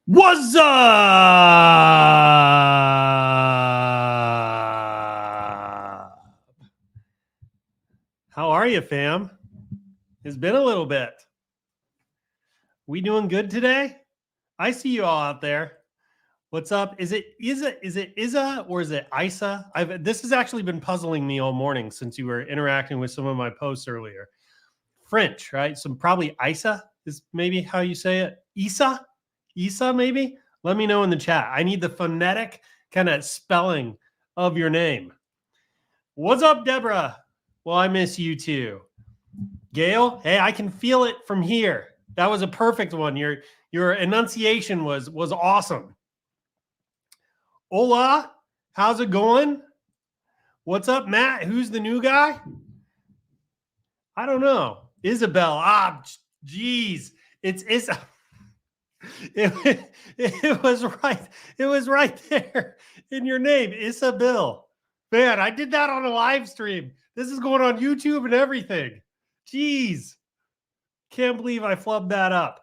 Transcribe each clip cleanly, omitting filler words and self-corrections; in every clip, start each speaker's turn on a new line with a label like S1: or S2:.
S1: What's up? How are you, fam? It's been a little bit. We doing good today? I see you all out there. What's up? Is it Isa or is it Isa? This has actually been puzzling me all morning since you were interacting with some of my posts earlier. French, right? So probably Isa is maybe how you say it. Isa, maybe? Let me know in the chat. I need the phonetic kind of spelling of your name. What's up, Deborah? Well, I miss you too. Gail, hey, I can feel it from here. That was a perfect one. Your enunciation was awesome. Hola, how's it going? What's up, Matt? Who's the new guy? I don't know. Isabel. Geez. It's Isa. It was right. It was right there in your name, Isabel. Man, I did that on a live stream. This is going on YouTube and everything. Jeez. Can't believe I flubbed that up.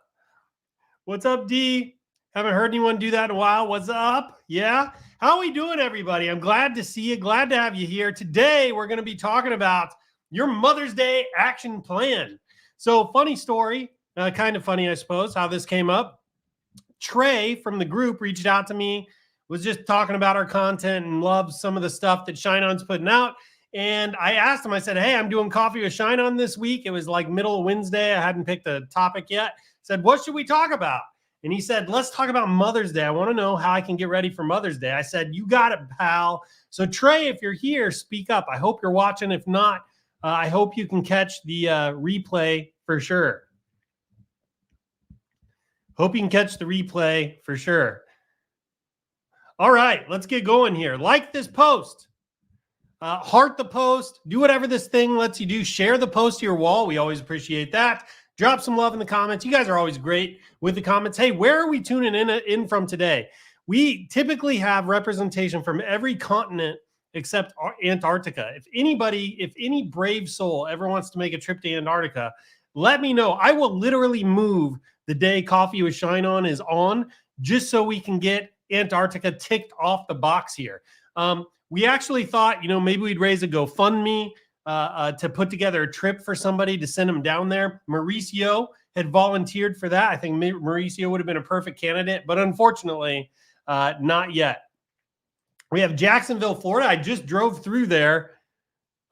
S1: What's up, D? Haven't heard anyone do that in a while. What's up? Yeah. How are we doing, everybody? I'm glad to see you. Glad to have you here. Today, we're going to be talking about your Mother's Day action plan. So, funny story, kind of funny, I suppose, how this came up. Trey from the group reached out to me, was just talking about our content and loves some of the stuff that ShineOn's putting out. And I asked him, I said, hey, I'm doing Coffee with ShineOn this week. It was like middle of Wednesday. I hadn't picked a topic yet. I said, what should we talk about? And he said, let's talk about Mother's Day. I want to know how I can get ready for Mother's Day. I said, you got it, pal. So Trey, if you're here, speak up. I hope you're watching. If not, I hope you can catch the replay for sure. Hope you can catch the replay for sure. All right, let's get going here. Like this post. Heart the post. Do whatever this thing lets you do. Share the post to your wall. We always appreciate that. Drop some love in the comments. You guys are always great with the comments. Hey, where are we tuning in from today? We typically have representation from every continent except Antarctica. If any brave soul ever wants to make a trip to Antarctica, let me know. I will literally move the day Coffee with ShineOn is on just so we can get Antarctica ticked off the box here. We actually thought, maybe we'd raise a GoFundMe to put together a trip for somebody to send them down there. Mauricio had volunteered for that. I think Mauricio would have been a perfect candidate, but unfortunately, not yet. We have Jacksonville, Florida. I just drove through there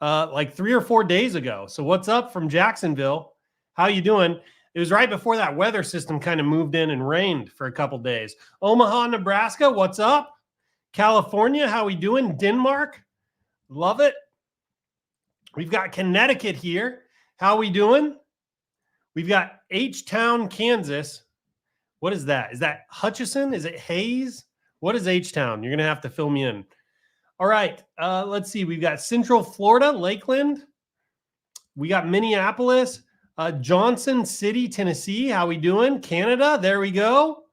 S1: like 3 or 4 days ago. So what's up from Jacksonville? How you doing? It was right before that weather system kind of moved in and rained for a couple days. Omaha, Nebraska, what's up? California, how we doing? Denmark, love it. We've got Connecticut here. How we doing? We've got H-Town, Kansas. What is that? Is that Hutchison? Is it Hayes? What is H-Town? You're going to have to fill me in. All right. Let's see. We've got Central Florida, Lakeland. We got Minneapolis. Johnson City, Tennessee. How we doing? Canada. There we go.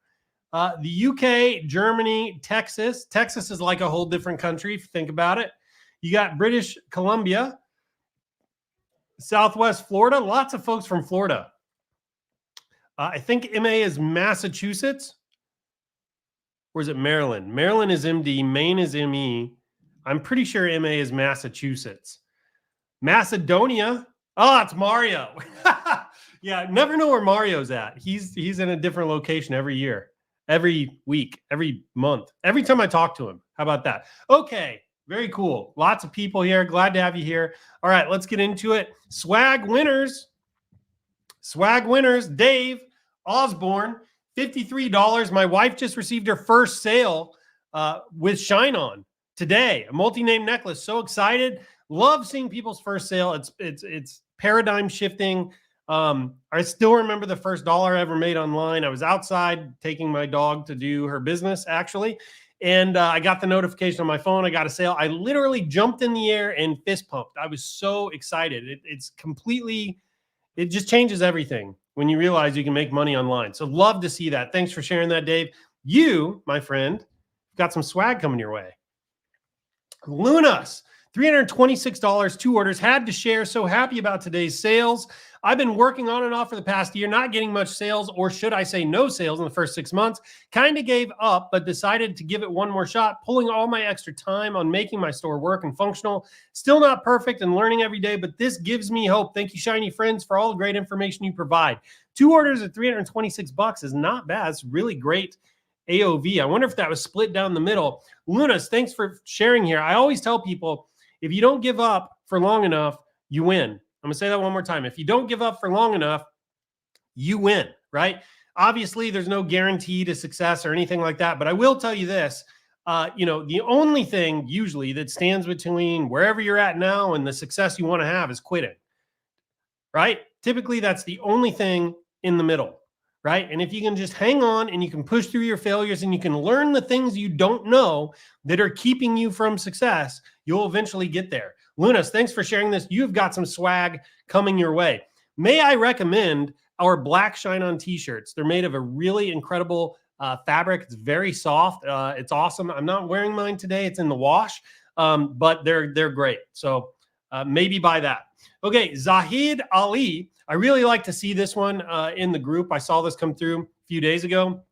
S1: The UK, Germany, Texas. Texas is like a whole different country if you think about it. You got British Columbia, Southwest Florida. Lots of folks from Florida. I think MA is Massachusetts. Or is it Maryland? Maryland is MD. Maine is ME. I'm pretty sure MA is Massachusetts. Macedonia. Oh, it's Mario. Yeah, never know where Mario's at. He's in a different location every year, every week, every month, every time I talk to him. How about that? Okay, very cool. Lots of people here. Glad to have you here. All right, let's get into it. Swag winners. Dave Osborne, $53. My wife just received her first sale with ShineOn today. A multi-name necklace. So excited. Love seeing people's first sale. It's paradigm shifting. I still remember the first dollar I ever made online. I was outside taking my dog to do her business, actually. And I got the notification on my phone. I got a sale. I literally jumped in the air and fist pumped. I was so excited. It just changes everything when you realize you can make money online. So love to see that. Thanks for sharing that, Dave. You, my friend, got some swag coming your way. Lunas. $326, 2 orders. Had to share. So happy about today's sales. I've been working on and off for the past year, not getting much sales, or should I say no sales in the first 6 months. Kind of gave up, but decided to give it one more shot, pulling all my extra time on making my store work and functional. Still not perfect and learning every day, but this gives me hope. Thank you, Shiny Friends, for all the great information you provide. 2 orders at $326 is not bad. It's really great AOV. I wonder if that was split down the middle. Lunas, thanks for sharing here. I always tell people, if you don't give up for long enough, you win. I'm going to say that one more time. If you don't give up for long enough, you win, right? Obviously, there's no guarantee to success or anything like that. But I will tell you this, the only thing usually that stands between wherever you're at now and the success you want to have is quitting, right? Typically, that's the only thing in the middle, right? And if you can just hang on and you can push through your failures and you can learn the things you don't know that are keeping you from success, you'll eventually get there. Lunas, thanks for sharing this. You've got some swag coming your way. May I recommend our black ShineOn t-shirts? They're made of a really incredible fabric. It's very soft. It's awesome. I'm not wearing mine today. It's in the wash, but they're great. So maybe buy that. Okay, Zahid Ali. I really like to see this one in the group. I saw this come through a few days ago.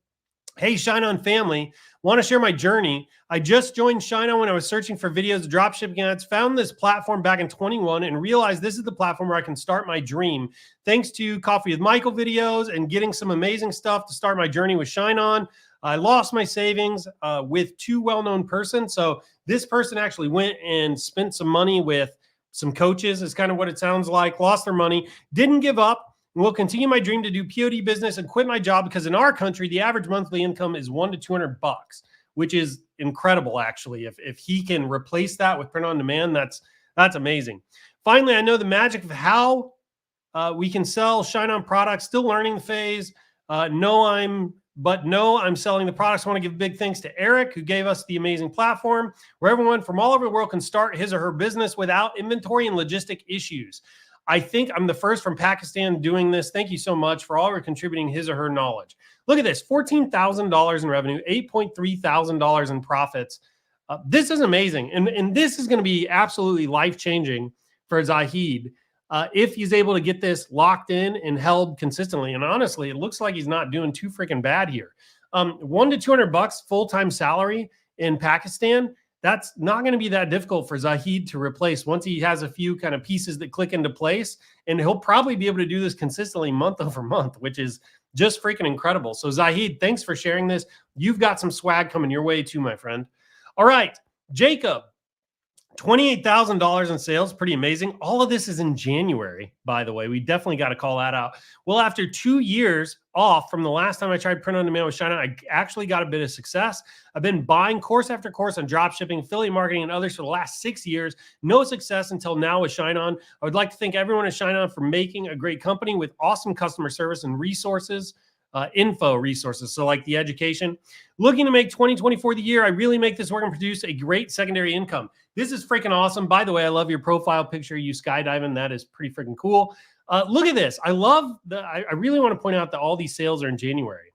S1: Hey, ShineOn family, want to share my journey. I just joined ShineOn when I was searching for videos, dropshipping ads, found this platform back in 21 and realized this is the platform where I can start my dream. Thanks to Coffee with Michael videos and getting some amazing stuff to start my journey with ShineOn. I lost my savings with 2 well-known persons. So this person actually went and spent some money with some coaches, is kind of what it sounds like, lost their money, didn't give up. Will continue my dream to do POD business and quit my job because in our country, the average monthly income is $100 to $200, which is incredible, actually. If he can replace that with print on demand, that's amazing. Finally, I know the magic of how we can sell ShineOn products. Still learning the phase. No, I'm selling the products. I want to give big thanks to Eric, who gave us the amazing platform where everyone from all over the world can start his or her business without inventory and logistic issues. I think I'm the first from Pakistan doing this. Thank you so much for all your contributing his or her knowledge. Look at this, $14,000 in revenue, $8.3 thousand in profits. This is amazing. And this is going to be absolutely life-changing for Zahid if he's able to get this locked in and held consistently. And honestly, it looks like he's not doing too freaking bad here. $100 to $200 full-time salary in Pakistan. That's not going to be that difficult for Zahid to replace once he has a few kind of pieces that click into place. And he'll probably be able to do this consistently month over month, which is just freaking incredible. So Zahid, thanks for sharing this. You've got some swag coming your way too, my friend. All right, Jacob, $28,000 in sales, pretty amazing. All of this is in January, by the way. We definitely got to call that out. Well, after 2 years off from the last time I tried print on demand with ShineOn, I actually got a bit of success. I've been buying course after course on drop shipping, affiliate marketing, and others for the last 6 years. No success until now with ShineOn. I would like to thank everyone at ShineOn for making a great company with awesome customer service and resources. Info resources, so like the education. Looking to make 2024 the year I really make this work and produce a great secondary income. This is freaking awesome. By the way, I love your profile picture, you skydiving. That is pretty freaking cool. Look at this. I really want to point out that all these sales are in January.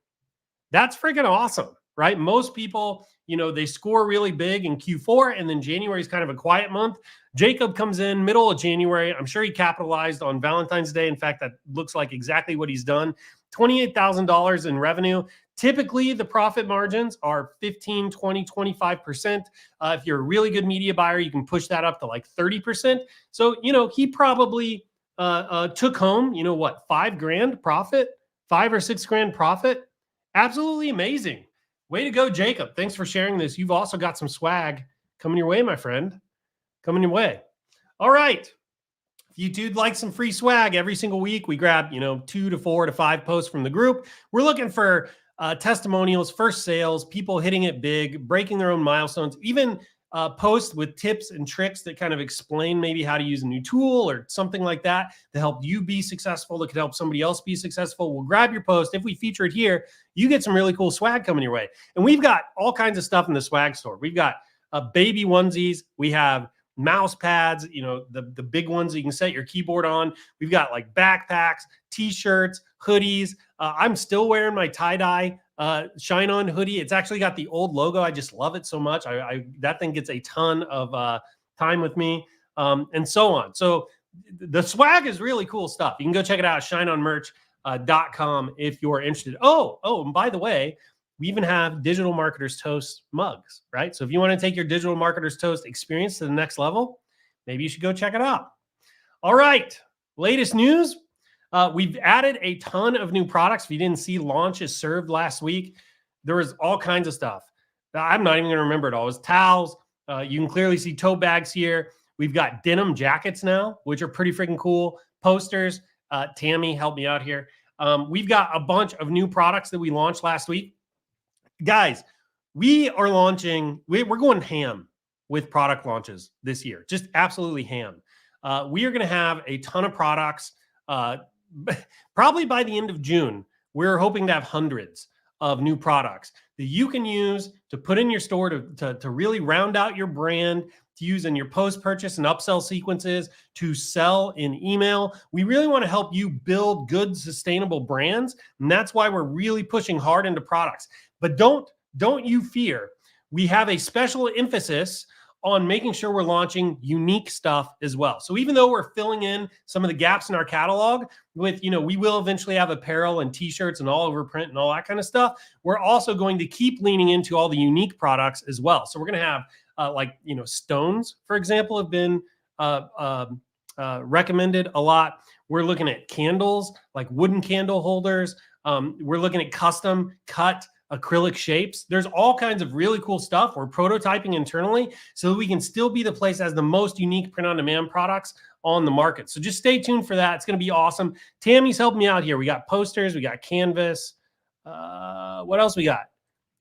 S1: That's freaking awesome, right? Most people, they score really big in Q4, and then January is kind of a quiet month. Jacob comes in middle of January. I'm sure he capitalized on Valentine's Day. In fact, that looks like exactly what he's done. $28,000 in revenue. Typically, the profit margins are 15, 20, 25%. If you're a really good media buyer, you can push that up to like 30%. So, he probably took home, $5,000 profit, $5 or $6,000 profit. Absolutely amazing. Way to go, Jacob. Thanks for sharing this. You've also got some swag coming your way, my friend. Coming your way. All right. If you dude like some free swag every single week, we grab, 2 to 4 to 5 posts from the group. We're looking for testimonials, first sales, people hitting it big, breaking their own milestones, even posts with tips and tricks that kind of explain maybe how to use a new tool or something like that to help you be successful, that could help somebody else be successful. We'll grab your post. If we feature it here, you get some really cool swag coming your way. And we've got all kinds of stuff in the swag store. We've got baby onesies. We have mouse pads, the big ones that you can set your keyboard on. We've got like backpacks, t-shirts, hoodies. I'm still wearing my tie-dye ShineOn hoodie. It's actually got the old logo. I just love it so much. That thing gets a ton of time with me, and so on. So the swag is really cool stuff. You can go check it out at ShineOnmerch.com if you're interested. And by the way, we even have Digital Marketers Toast mugs, right? So if you want to take your Digital Marketers Toast experience to the next level, maybe you should go check it out. All right, latest news. We've added a ton of new products. If you didn't see launches served last week, there was all kinds of stuff. I'm not even going to remember it all. It was towels. You can clearly see tote bags here. We've got denim jackets now, which are pretty freaking cool. Posters. Tammy, help me out here. We've got a bunch of new products that we launched last week. Guys, we are launching, we're going ham with product launches this year. Just absolutely ham. We are going to have a ton of products. Probably by the end of June, we're hoping to have hundreds of new products that you can use to put in your store to really round out your brand, to use in your post-purchase and upsell sequences, to sell in email. We really want to help you build good, sustainable brands, and that's why we're really pushing hard into products. But don't you fear. We have a special emphasis on making sure we're launching unique stuff as well. So even though we're filling in some of the gaps in our catalog with, we will eventually have apparel and t-shirts and all over print and all that kind of stuff, we're also going to keep leaning into all the unique products as well. So we're going to have stones, for example, have been recommended a lot. We're looking at candles, like wooden candle holders. We're looking at custom cut acrylic shapes. There's all kinds of really cool stuff. We're prototyping internally so that we can still be the place that has the most unique print-on-demand products on the market. So just stay tuned for that. It's going to be awesome. Tammy's helping me out here. We got posters. We got canvas. What else we got?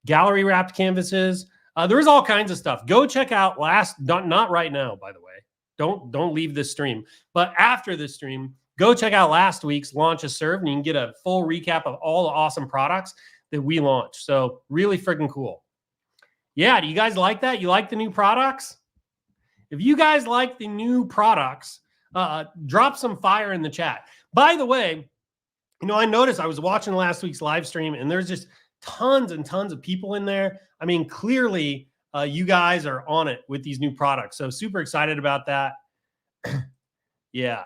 S1: Gallery wrapped canvases. There's all kinds of stuff. Go check out not right now, by the way. Don't leave this stream. But after this stream, go check out last week's Launch as Served, and you can get a full recap of all the awesome products that we launched. So really freaking cool. Yeah, do you guys like that? You like the new products? If you guys like the new products, drop some fire in the chat. By the way, I noticed I was watching last week's live stream, and there's just tons and tons of people in there. I mean, clearly you guys are on it with these new products. So super excited about that. Yeah.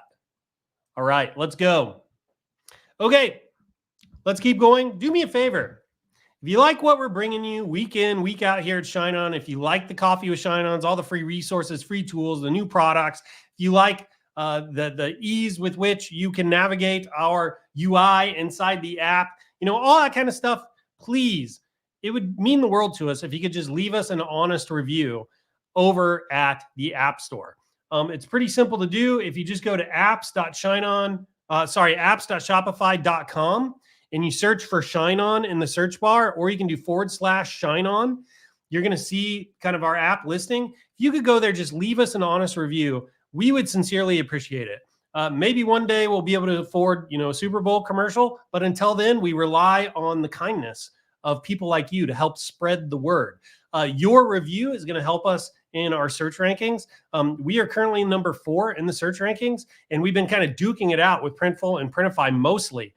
S1: All right, let's go. Okay. Let's keep going. Do me a favor. If you like what we're bringing you week in, week out here at ShineOn, if you like the Coffee with ShineOns, all the free resources, free tools, the new products, if you like the ease with which you can navigate our UI inside the app, all that kind of stuff, please, it would mean the world to us if you could just leave us an honest review over at the App Store. It's pretty simple to do. If you just go to apps.shopify.com, and you search for ShineOn in the search bar, or you can do /ShineOn, you're going to see kind of our app listing. If you could go there, just leave us an honest review. We would sincerely appreciate it. Maybe one day we'll be able to afford, a Super Bowl commercial, but until then, we rely on the kindness of people like you to help spread the word. Your review is going to help us in our search rankings. We are currently number 4 in the search rankings, and we've been kind of duking it out with Printful and Printify mostly.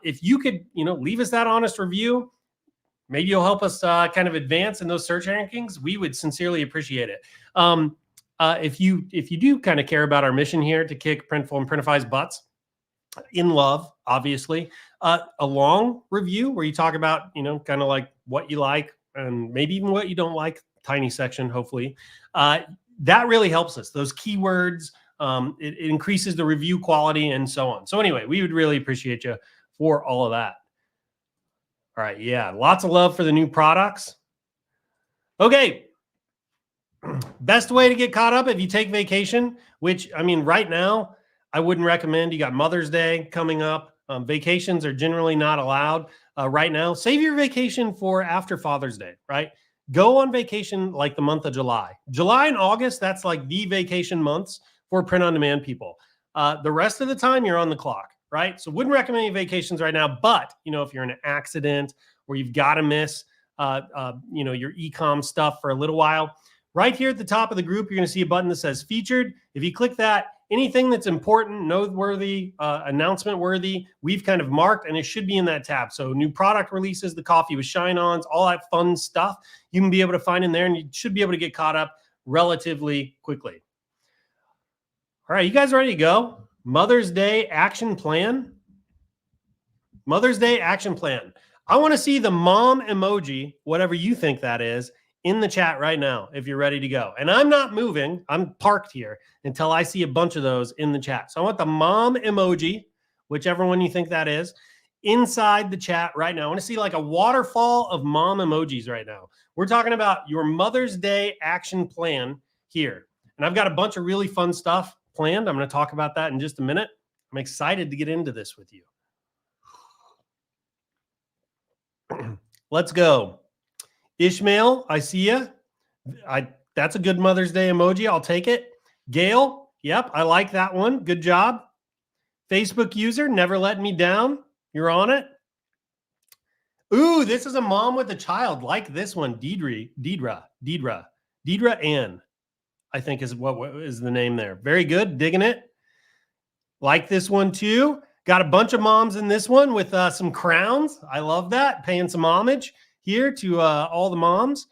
S1: If you could, leave us that honest review, maybe you'll help us kind of advance in those search rankings. We would sincerely appreciate it. If you do kind of care about our mission here to kick Printful and Printify's butts in love, obviously, a long review where you talk about, kind of like what you like and maybe even what you don't like, tiny section, hopefully, that really helps us. Those keywords, it increases the review quality and so on. So anyway, we would really appreciate you for all of that. All right. Yeah. Lots of love for the new products. Okay. Best way to get caught up if you take vacation, which, right now, I wouldn't recommend. You got Mother's Day coming up. Vacations are generally not allowed right now. Save your vacation for after Father's Day, right? Go on vacation like the month of July. July and August, that's like the vacation months for print-on-demand people. The rest of the time, you're on the clock, right? So wouldn't recommend any vacations right now. But, if you're in an accident or you've got to miss, your e-com stuff for a little while, right here at the top of the group, you're going to see a button that says Featured. If you click that, anything that's important, noteworthy, announcement-worthy, we've kind of marked, and it should be in that tab. So new product releases, the Coffee with ShineOns, all that fun stuff you can be able to find in there, and you should be able to get caught up relatively quickly. All right, you guys ready to go? Mother's Day action plan. Mother's Day action plan. I want to see the mom emoji, whatever you think that is, in the chat right now if you're ready to go. And I'm not moving. I'm parked here until I see a bunch of those in the chat. So I want the mom emoji, whichever one you think that is, inside the chat right now. I want to see like a waterfall of mom emojis right now. We're talking about your Mother's Day action plan here. And I've got a bunch of really fun stuff planned. I'm going to talk about that in just a minute. I'm excited to get into this with you. Let's go. Ishmael, I see you. That's a good Mother's Day emoji. I'll take it. Gail, yep, I like that one. Good job. Facebook user, never letting me down. You're on it. Ooh, this is a mom with a child. Like this one, Deidra Ann, I think is what is the name there. Very good. Digging it. Like this one too. Got a bunch of moms in this one with some crowns. I love that. Paying some homage here to all the moms.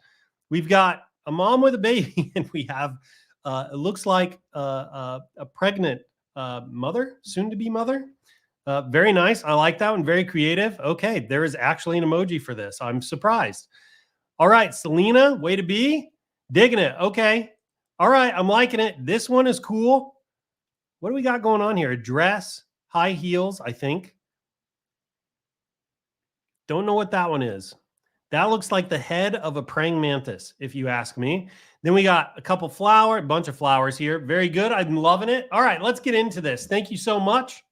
S1: We've got a mom with a baby, and we have, it looks like a pregnant mother, soon-to-be mother. Very nice. I like that one. Very creative. Okay, there is actually an emoji for this. I'm surprised. All right, Selena, way to be. Digging it. Okay. All right, I'm liking it. This one is cool. What do we got going on here? A dress, high heels, I think. Don't know what that one is. That looks like the head of a praying mantis, if you ask me. Then we got a bunch of flowers here. Very good. I'm loving it. All right, let's get into this. Thank you so much.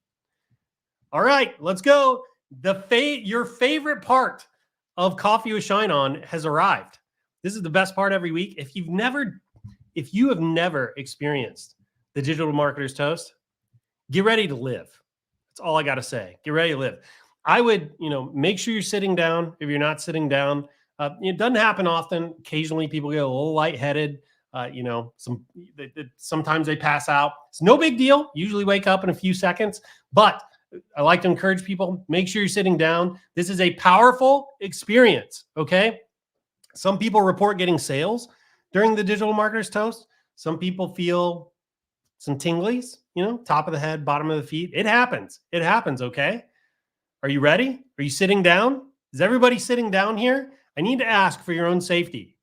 S1: All right, let's go. Your favorite part of Coffee with ShineOn has arrived. This is the best part every week. If you have never experienced the Digital Marketer's Toast, get ready to live. That's all I got to say. Get ready to live. I would, make sure you're sitting down. If you're not sitting down, it doesn't happen often. Occasionally people get a little lightheaded. Sometimes they pass out. It's no big deal. Usually wake up in a few seconds, but I like to encourage people, make sure you're sitting down. This is a powerful experience. Okay. Some people report getting sales during the Digital Marketer's Toast. Some people feel some tinglies, top of the head, bottom of the feet. It happens. It happens. Okay. Are you ready? Are you sitting down? Is everybody sitting down here? I need to ask for your own safety.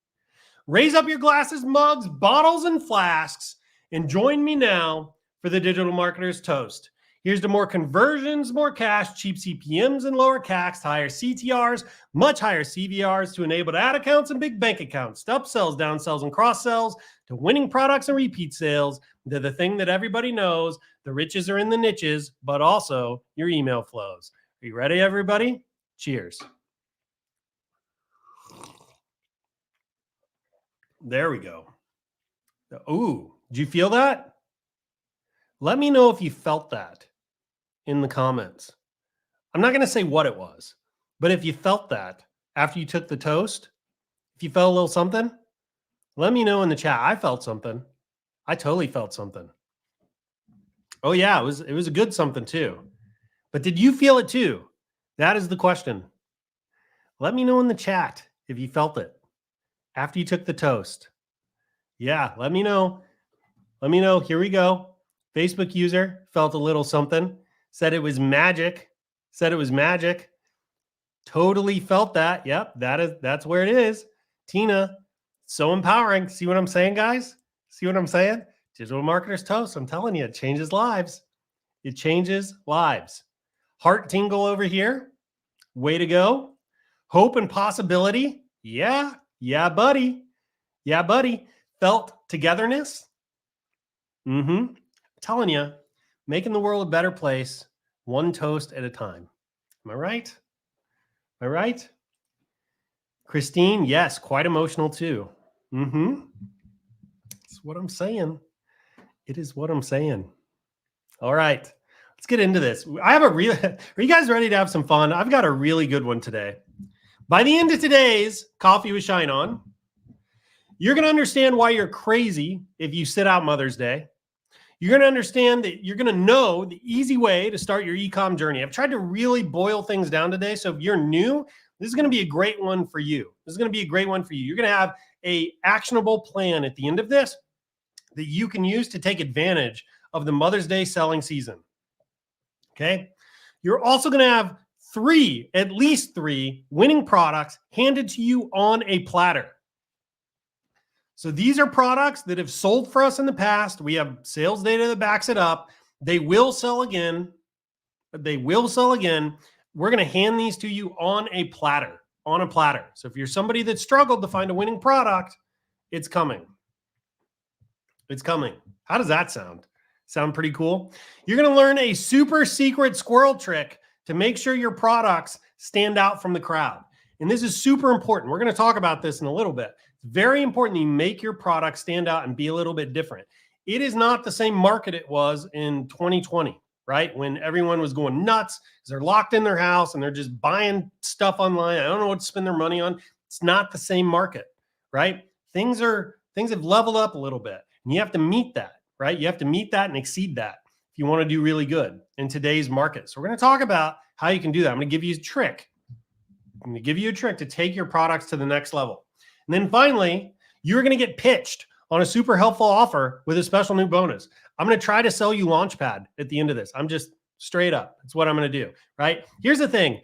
S1: Raise up your glasses, mugs, bottles, and flasks, and join me now for the Digital Marketer's Toast. Here's to more conversions, more cash, cheap CPMs, and lower CACs, to higher CTRs, much higher CVRs, to enabled ad accounts and big bank accounts, to upsells, downsells, and cross-sells, to winning products and repeat sales, to the thing that everybody knows, the riches are in the niches, but also your email flows. Are you ready, everybody? Cheers. There we go. Ooh, did you feel that? Let me know if you felt that in the comments. I'm not going to say what it was, but if you felt that after you took the toast, if you felt a little something, let me know in the chat. I felt something. I totally felt something. Oh yeah, it was a good something too. But did you feel it too? That is the question. Let me know in the chat if you felt it after you took the toast. Yeah, let me know. Let me know. Here we go. Facebook user felt a little something. Said it was magic. Said it was magic. Totally felt that. Yep, that's where it is. Tina, so empowering. See what I'm saying, guys? See what I'm saying? Digital Marketer's Toast. I'm telling you, it changes lives. It changes lives. Heart tingle over here. Way to go. Hope and possibility. Yeah, buddy. Yeah, buddy. Felt togetherness. Telling you, making the world a better place, one toast at a time. Am I right? Am I right? Christine, yes, quite emotional too. That's what I'm saying. It is what I'm saying. All right, let's get into this. I have are you guys ready to have some fun? I've got a really good one today. By the end of today's Coffee with ShineOn, you're going to understand why you're crazy if you sit out Mother's Day. You're going to understand that you're going to know the easy way to start your e-com journey. I've tried to really boil things down today. So if you're new, this is going to be a great one for you. This is going to be a great one for you. You're going to have a actionable plan at the end of this that you can use to take advantage of the Mother's Day selling season. Okay. You're also going to have at least three winning products handed to you on a platter. So these are products that have sold for us in the past. We have sales data that backs it up. They will sell again. They will sell again. We're going to hand these to you on a platter, So if you're somebody that struggled to find a winning product, it's coming. It's coming. How does that sound? Sound pretty cool? You're going to learn a super secret squirrel trick to make sure your products stand out from the crowd. And this is super important. We're going to talk about this in a little bit. It's very important that you make your product stand out and be a little bit different. It is not the same market it was in 2020, right? When everyone was going nuts because they're locked in their house and they're just buying stuff online. I don't know what to spend their money on. It's not the same market, right? Things have leveled up a little bit, and you have to meet that, right? You have to meet that and exceed that if you want to do really good in today's market. So we're going to talk about how you can do that. I'm going to give you a trick. I'm going to give you a trick to take your products to the next level. And then finally, you're going to get pitched on a super helpful offer with a special new bonus. I'm going to try to sell you Launchpad at the end of this. I'm just straight up. It's what I'm going to do, right? Here's the thing.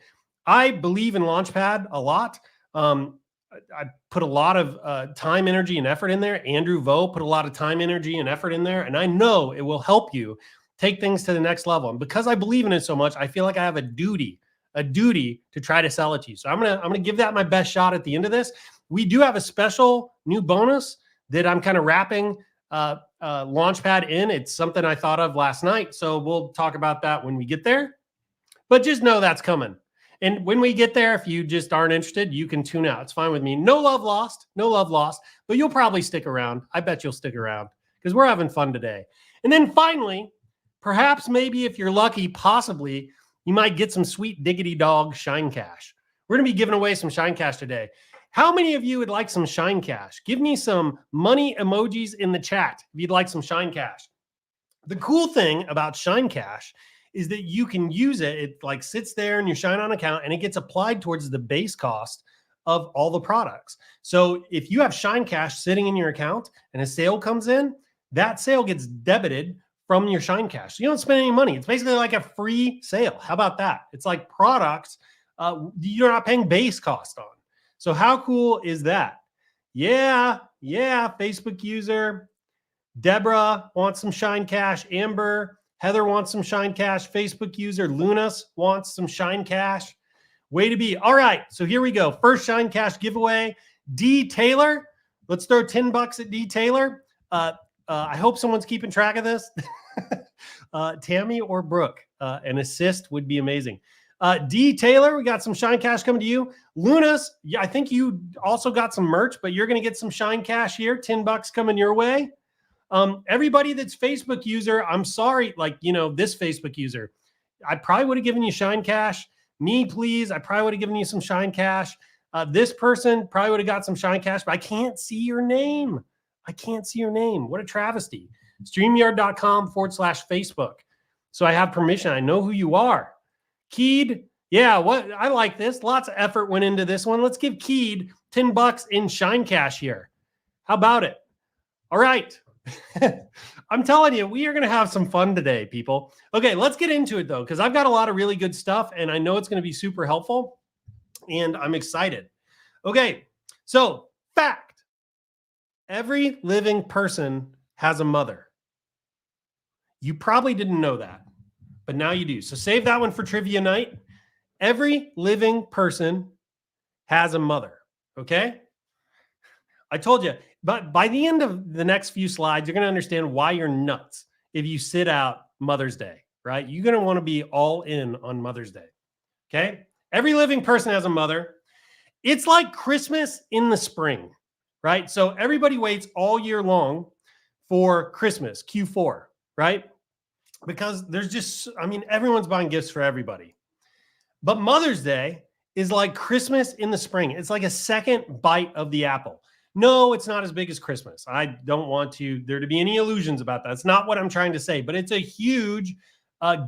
S1: I believe in Launchpad a lot. I put a lot of time, energy, and effort in there. Andrew Vo put a lot of time, energy, and effort in there. And I know it will help you take things to the next level. And because I believe in it so much, I feel like I have a duty to try to sell it to you. So I'm gonna give that my best shot at the end of this. We do have a special new bonus that I'm kind of wrapping Launchpad in. It's something I thought of last night. So we'll talk about that when we get there. But just know that's coming. And when we get there, if you just aren't interested, you can tune out. It's fine with me. No love lost. But you'll probably stick around. I bet you'll stick around because we're having fun today. And then finally, perhaps maybe if you're lucky, possibly, you might get some sweet diggity dog Shine Cash. We're going to be giving away some Shine Cash today. How many of you would like some Shine Cash? Give me some money emojis in the chat if you'd like some Shine Cash. The cool thing about Shine Cash is that you can use it. It like sits there in your ShineOn account and it gets applied towards the base cost of all the products. So if you have Shine Cash sitting in your account and a sale comes in, that sale gets debited from your Shine Cash. So you don't spend any money. It's basically like a free sale. How about that? It's like products you're not paying base cost on. So how cool is that? Yeah. Facebook user. Deborah wants some Shine Cash. Amber. Heather wants some Shine Cash. Facebook user Lunas wants some Shine Cash. Way to be. All right. So here we go. First Shine Cash giveaway. D. Taylor. Let's throw $10 at D. Taylor. I hope someone's keeping track of this. Tammy or Brooke. An assist would be amazing. D. Taylor, we got some Shine Cash coming to you. Lunas, yeah, I think you also got some merch, but you're going to get some Shine Cash here. $10 coming your way. Everybody that's Facebook user, I'm sorry, this Facebook user, I probably would have given you Shine Cash. Me, please, I probably would have given you some Shine Cash. This person probably would have got some Shine Cash, but I can't see your name. What a travesty. StreamYard.com/Facebook. So I have permission. I know who you are. Keed, yeah, I like this. Lots of effort went into this one. Let's give Keed $10 in Shine Cash here. How about it? All right. I'm telling you, we are going to have some fun today, people. Okay, let's get into it, though, because I've got a lot of really good stuff, and I know it's going to be super helpful, and I'm excited. Okay, so fact. Every living person has a mother. You probably didn't know that, but now you do. So save that one for trivia night. Every living person has a mother, okay? I told you, but by the end of the next few slides, you're going to understand why you're nuts if you sit out Mother's Day, right? You're going to want to be all in on Mother's Day, okay? Every living person has a mother. It's like Christmas in the spring, right? So everybody waits all year long for Christmas, Q4, right? Because there's just, everyone's buying gifts for everybody. But Mother's Day is like Christmas in the spring. It's like a second bite of the apple. No, it's not as big as Christmas. I don't want there to be any illusions about that. It's not what I'm trying to say, but it's a huge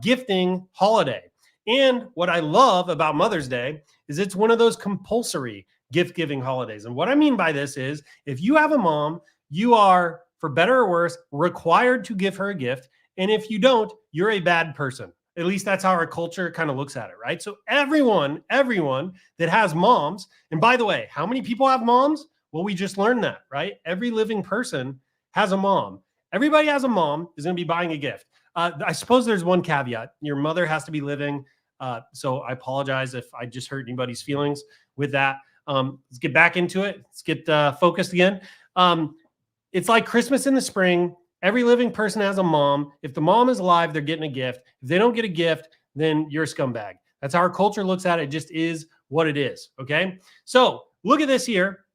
S1: gifting holiday. And what I love about Mother's Day is it's one of those compulsory gift-giving holidays. And what I mean by this is if you have a mom, you are, for better or worse, required to give her a gift. And if you don't, you're a bad person. At least that's how our culture kind of looks at it, right? So everyone that has moms, and by the way, how many people have moms? Well, we just learned that, right? Every living person has a mom. Everybody has a mom is going to be buying a gift. I suppose there's one caveat. Your mother has to be living. So I apologize if I just hurt anybody's feelings with that. Let's get back into it. Let's get focused again. It's like Christmas in the spring. Every living person has a mom. If the mom is alive, they're getting a gift. If they don't get a gift, then you're a scumbag. That's how our culture looks at it. It just is what it is. Okay. So look at this here.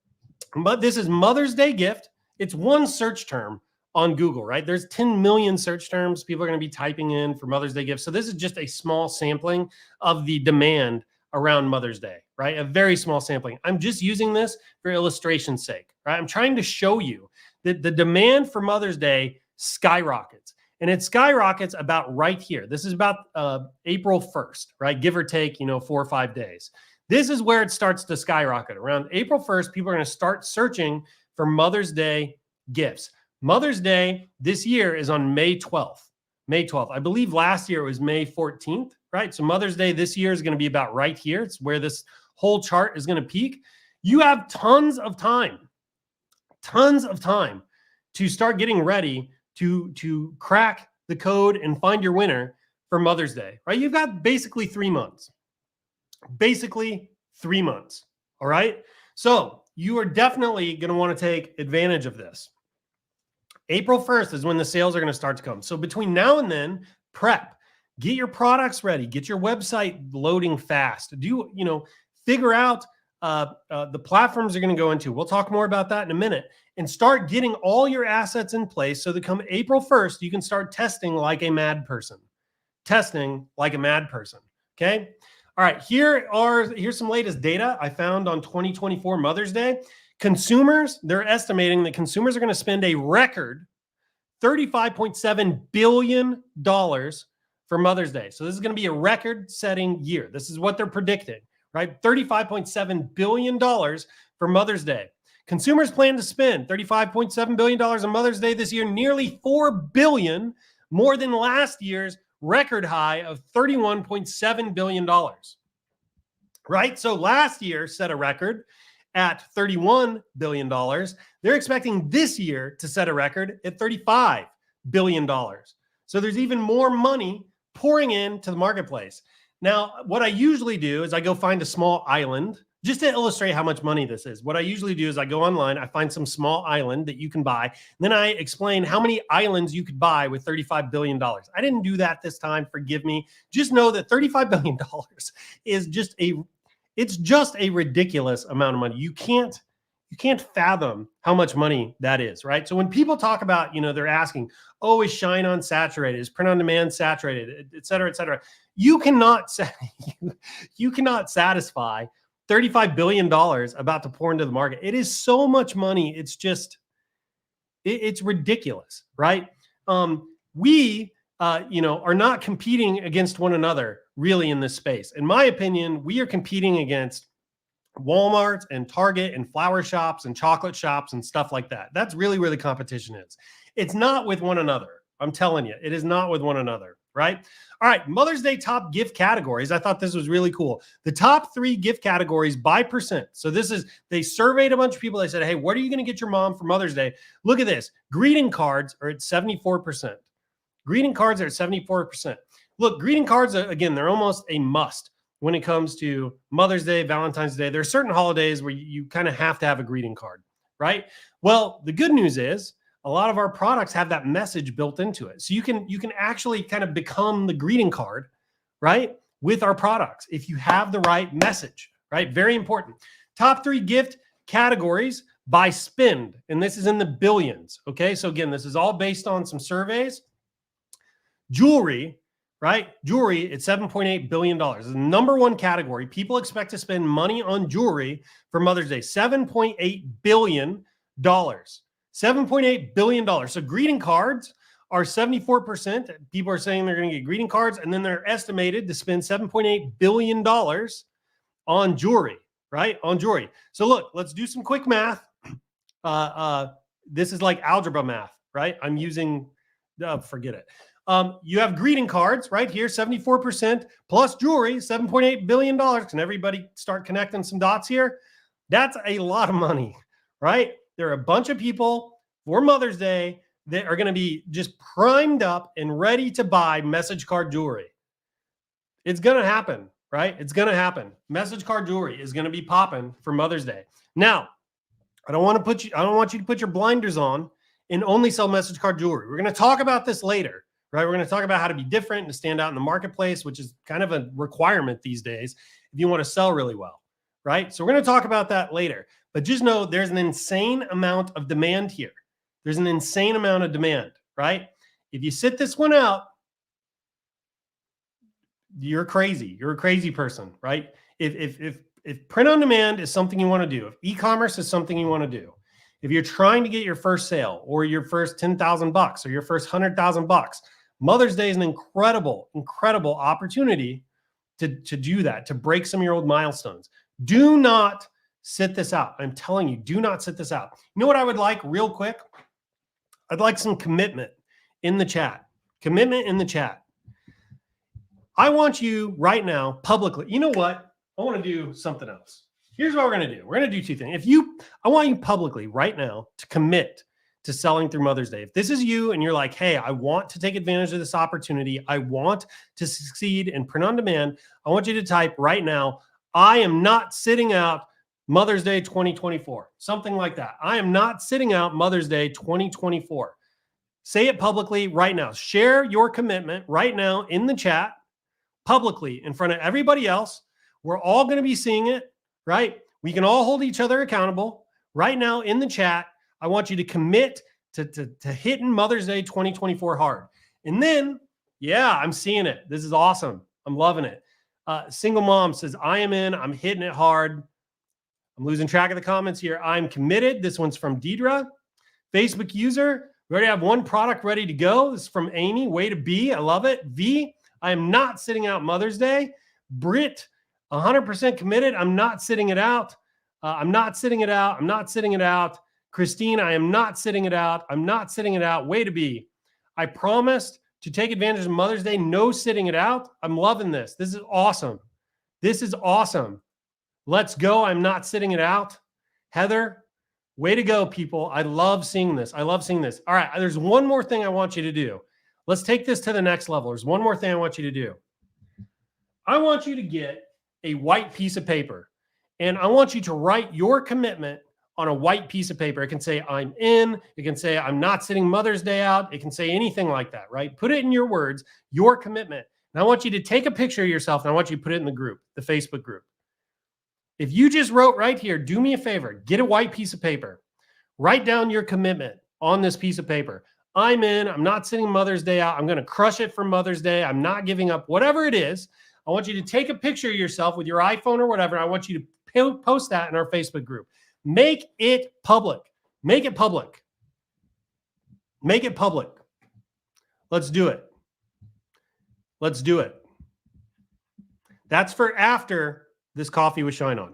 S1: But this is Mother's Day gift. It's one search term on Google, right? There's 10 million search terms people are going to be typing in for Mother's Day gifts. So this is just a small sampling of the demand around Mother's Day, right? A very small sampling. I'm just using this for illustration's sake, right? I'm trying to show you that the demand for Mother's Day skyrockets. And it skyrockets about right here. This is about April 1st, right? Give or take, 4 or 5 days. This is where it starts to skyrocket. Around April 1st, people are going to start searching for Mother's Day gifts. Mother's Day this year is on May 12th. May 12th. I believe last year it was May 14th, right? So Mother's Day this year is going to be about right here. It's where this whole chart is going to peak. You have tons of time to start getting ready to crack the code and find your winner for Mother's Day, right? You've got basically 3 months. All right. So you are definitely going to want to take advantage of this. April 1st is when the sales are going to start to come. So between now and then, prep, get your products ready, get your website loading fast. Figure out the platforms you're going to go into. We'll talk more about that in a minute, and start getting all your assets in place so that come April 1st, you can start testing like a mad person. Okay. All right. Here's some latest data I found on 2024 Mother's Day. Consumers, they're estimating that consumers are going to spend a record $35.7 billion for Mother's Day. So this is going to be a record-setting year. This is what they're predicting, right? $35.7 billion for Mother's Day. Consumers plan to spend $35.7 billion on Mother's Day this year, nearly $4 billion more than last year's record high of $31.7 billion, right? So last year set a record at $31 billion. They're expecting this year to set a record at $35 billion. So there's even more money pouring into the marketplace. Now, what I usually do is I go find a small island just to illustrate how much money this is. What I usually do is I go online, I find some small island that you can buy. And then I explain how many islands you could buy with $35 billion. I didn't do that this time. Forgive me. Just know that $35 billion is just a ridiculous amount of money. You can't fathom how much money that is, right? So when people talk about, they're asking, oh, is ShineOn saturated? Is print on demand saturated? Et cetera, et cetera. You cannot satisfy $35 billion about to pour into the market. It is so much money. It's just, it's ridiculous, right? We are not competing against one another really in this space. In my opinion, we are competing against Walmart and Target and flower shops and chocolate shops and stuff like that. That's really where the competition is. It's not with one another. I'm telling you, it is not with one another, right? All right, Mother's Day top gift categories. I thought this was really cool. The top 3 gift categories by percent. So they surveyed a bunch of people. They said, hey, what are you going to get your mom for Mother's Day? Look at this. Greeting cards are at 74%. Greeting cards are at 74%. Look, greeting cards, again, they're almost a must when it comes to Mother's Day, Valentine's Day. There are certain holidays where you kind of have to have a greeting card, right? Well, the good news is a lot of our products have that message built into it. So you can actually kind of become the greeting card, right, with our products if you have the right message, right? Very important. Top 3 gift categories by spend, and this is in the billions, okay? So again, this is all based on some surveys. Jewelry, right? Jewelry at $7.8 billion is the number 1 category. People expect to spend money on jewelry for Mother's Day. $7.8 billion. $7.8 billion. So greeting cards are 74%. People are saying they're going to get greeting cards, and then they're estimated to spend $7.8 billion on jewelry, right? On jewelry. So look, let's do some quick math. This is like algebra math, right? I'm using, forget it. You have greeting cards right here, 74% plus jewelry, $7.8 billion. Can everybody start connecting some dots here? That's a lot of money, right? There are a bunch of people for Mother's Day that are going to be just primed up and ready to buy message card jewelry. It's going to happen, right? It's going to happen. Message card jewelry is going to be popping for Mother's Day. Now, I don't want you to put your blinders on and only sell message card jewelry. We're going to talk about this later, right? We're going to talk about how to be different and to stand out in the marketplace, which is kind of a requirement these days if you want to sell really well, right? So we're going to talk about that later. But just know there's an insane amount of demand here. There's an insane amount of demand, right? If you sit this one out, you're crazy. You're a crazy person, right? If print on demand is something you want to do, if e-commerce is something you want to do, if you're trying to get your first sale or your first $10,000 or your first $100,000, Mother's Day is an incredible, incredible opportunity to do that, to break some of your old milestones. Do not sit this out. I'm telling you, do not sit this out. You know what I would like real quick? I'd like some commitment in the chat. Commitment in the chat. I want you right now publicly. You know what? I want to do something else. Here's what we're going to do. We're going to do two things. I want you publicly right now to commit to selling through Mother's Day. If this is you and you're like, hey, I want to take advantage of this opportunity. I want to succeed in print on demand. I want you to type right now, I am not sitting out Mother's Day 2024. Something like that. I am not sitting out Mother's Day 2024. Say it publicly right now. Share your commitment right now in the chat, publicly in front of everybody else. We're all going to be seeing it, right? We can all hold each other accountable right now in the chat. I want you to commit to hitting Mother's Day 2024 hard. And then, yeah, I'm seeing it. This is awesome. I'm loving it. Single mom says, I am in. I'm hitting it hard. I'm losing track of the comments here. I'm committed. This one's from Deidre. Facebook user, we already have one product ready to go. This is from Amy. Way to be. I love it. V, I am not sitting out Mother's Day. Brit, 100% committed. I'm not sitting it out. I'm not sitting it out. I'm not sitting it out. Christine, I am not sitting it out. I'm not sitting it out. Way to be. I promised to take advantage of Mother's Day. No sitting it out. I'm loving this. This is awesome. This is awesome. Let's go. I'm not sitting it out. Heather, way to go, people. I love seeing this. I love seeing this. All right. There's one more thing I want you to do. Let's take this to the next level. There's one more thing I want you to do. I want you to get a white piece of paper, and I want you to write your commitment on a white piece of paper. It can say, I'm in. It can say, I'm not sitting Mother's Day out. It can say anything like that, right? Put it in your words, your commitment. And I want you to take a picture of yourself, and I want you to put it in the group, the Facebook group. If you just wrote right here, do me a favor, get a white piece of paper, write down your commitment on this piece of paper. I'm in. I'm not sitting Mother's Day out. I'm going to crush it for Mother's Day. I'm not giving up, whatever it is. I want you to take a picture of yourself with your iPhone or whatever. I want you to post that in our Facebook group. Make it public. Make it public. Make it public. Let's do it. Let's do it. That's for after this coffee with ShineOn.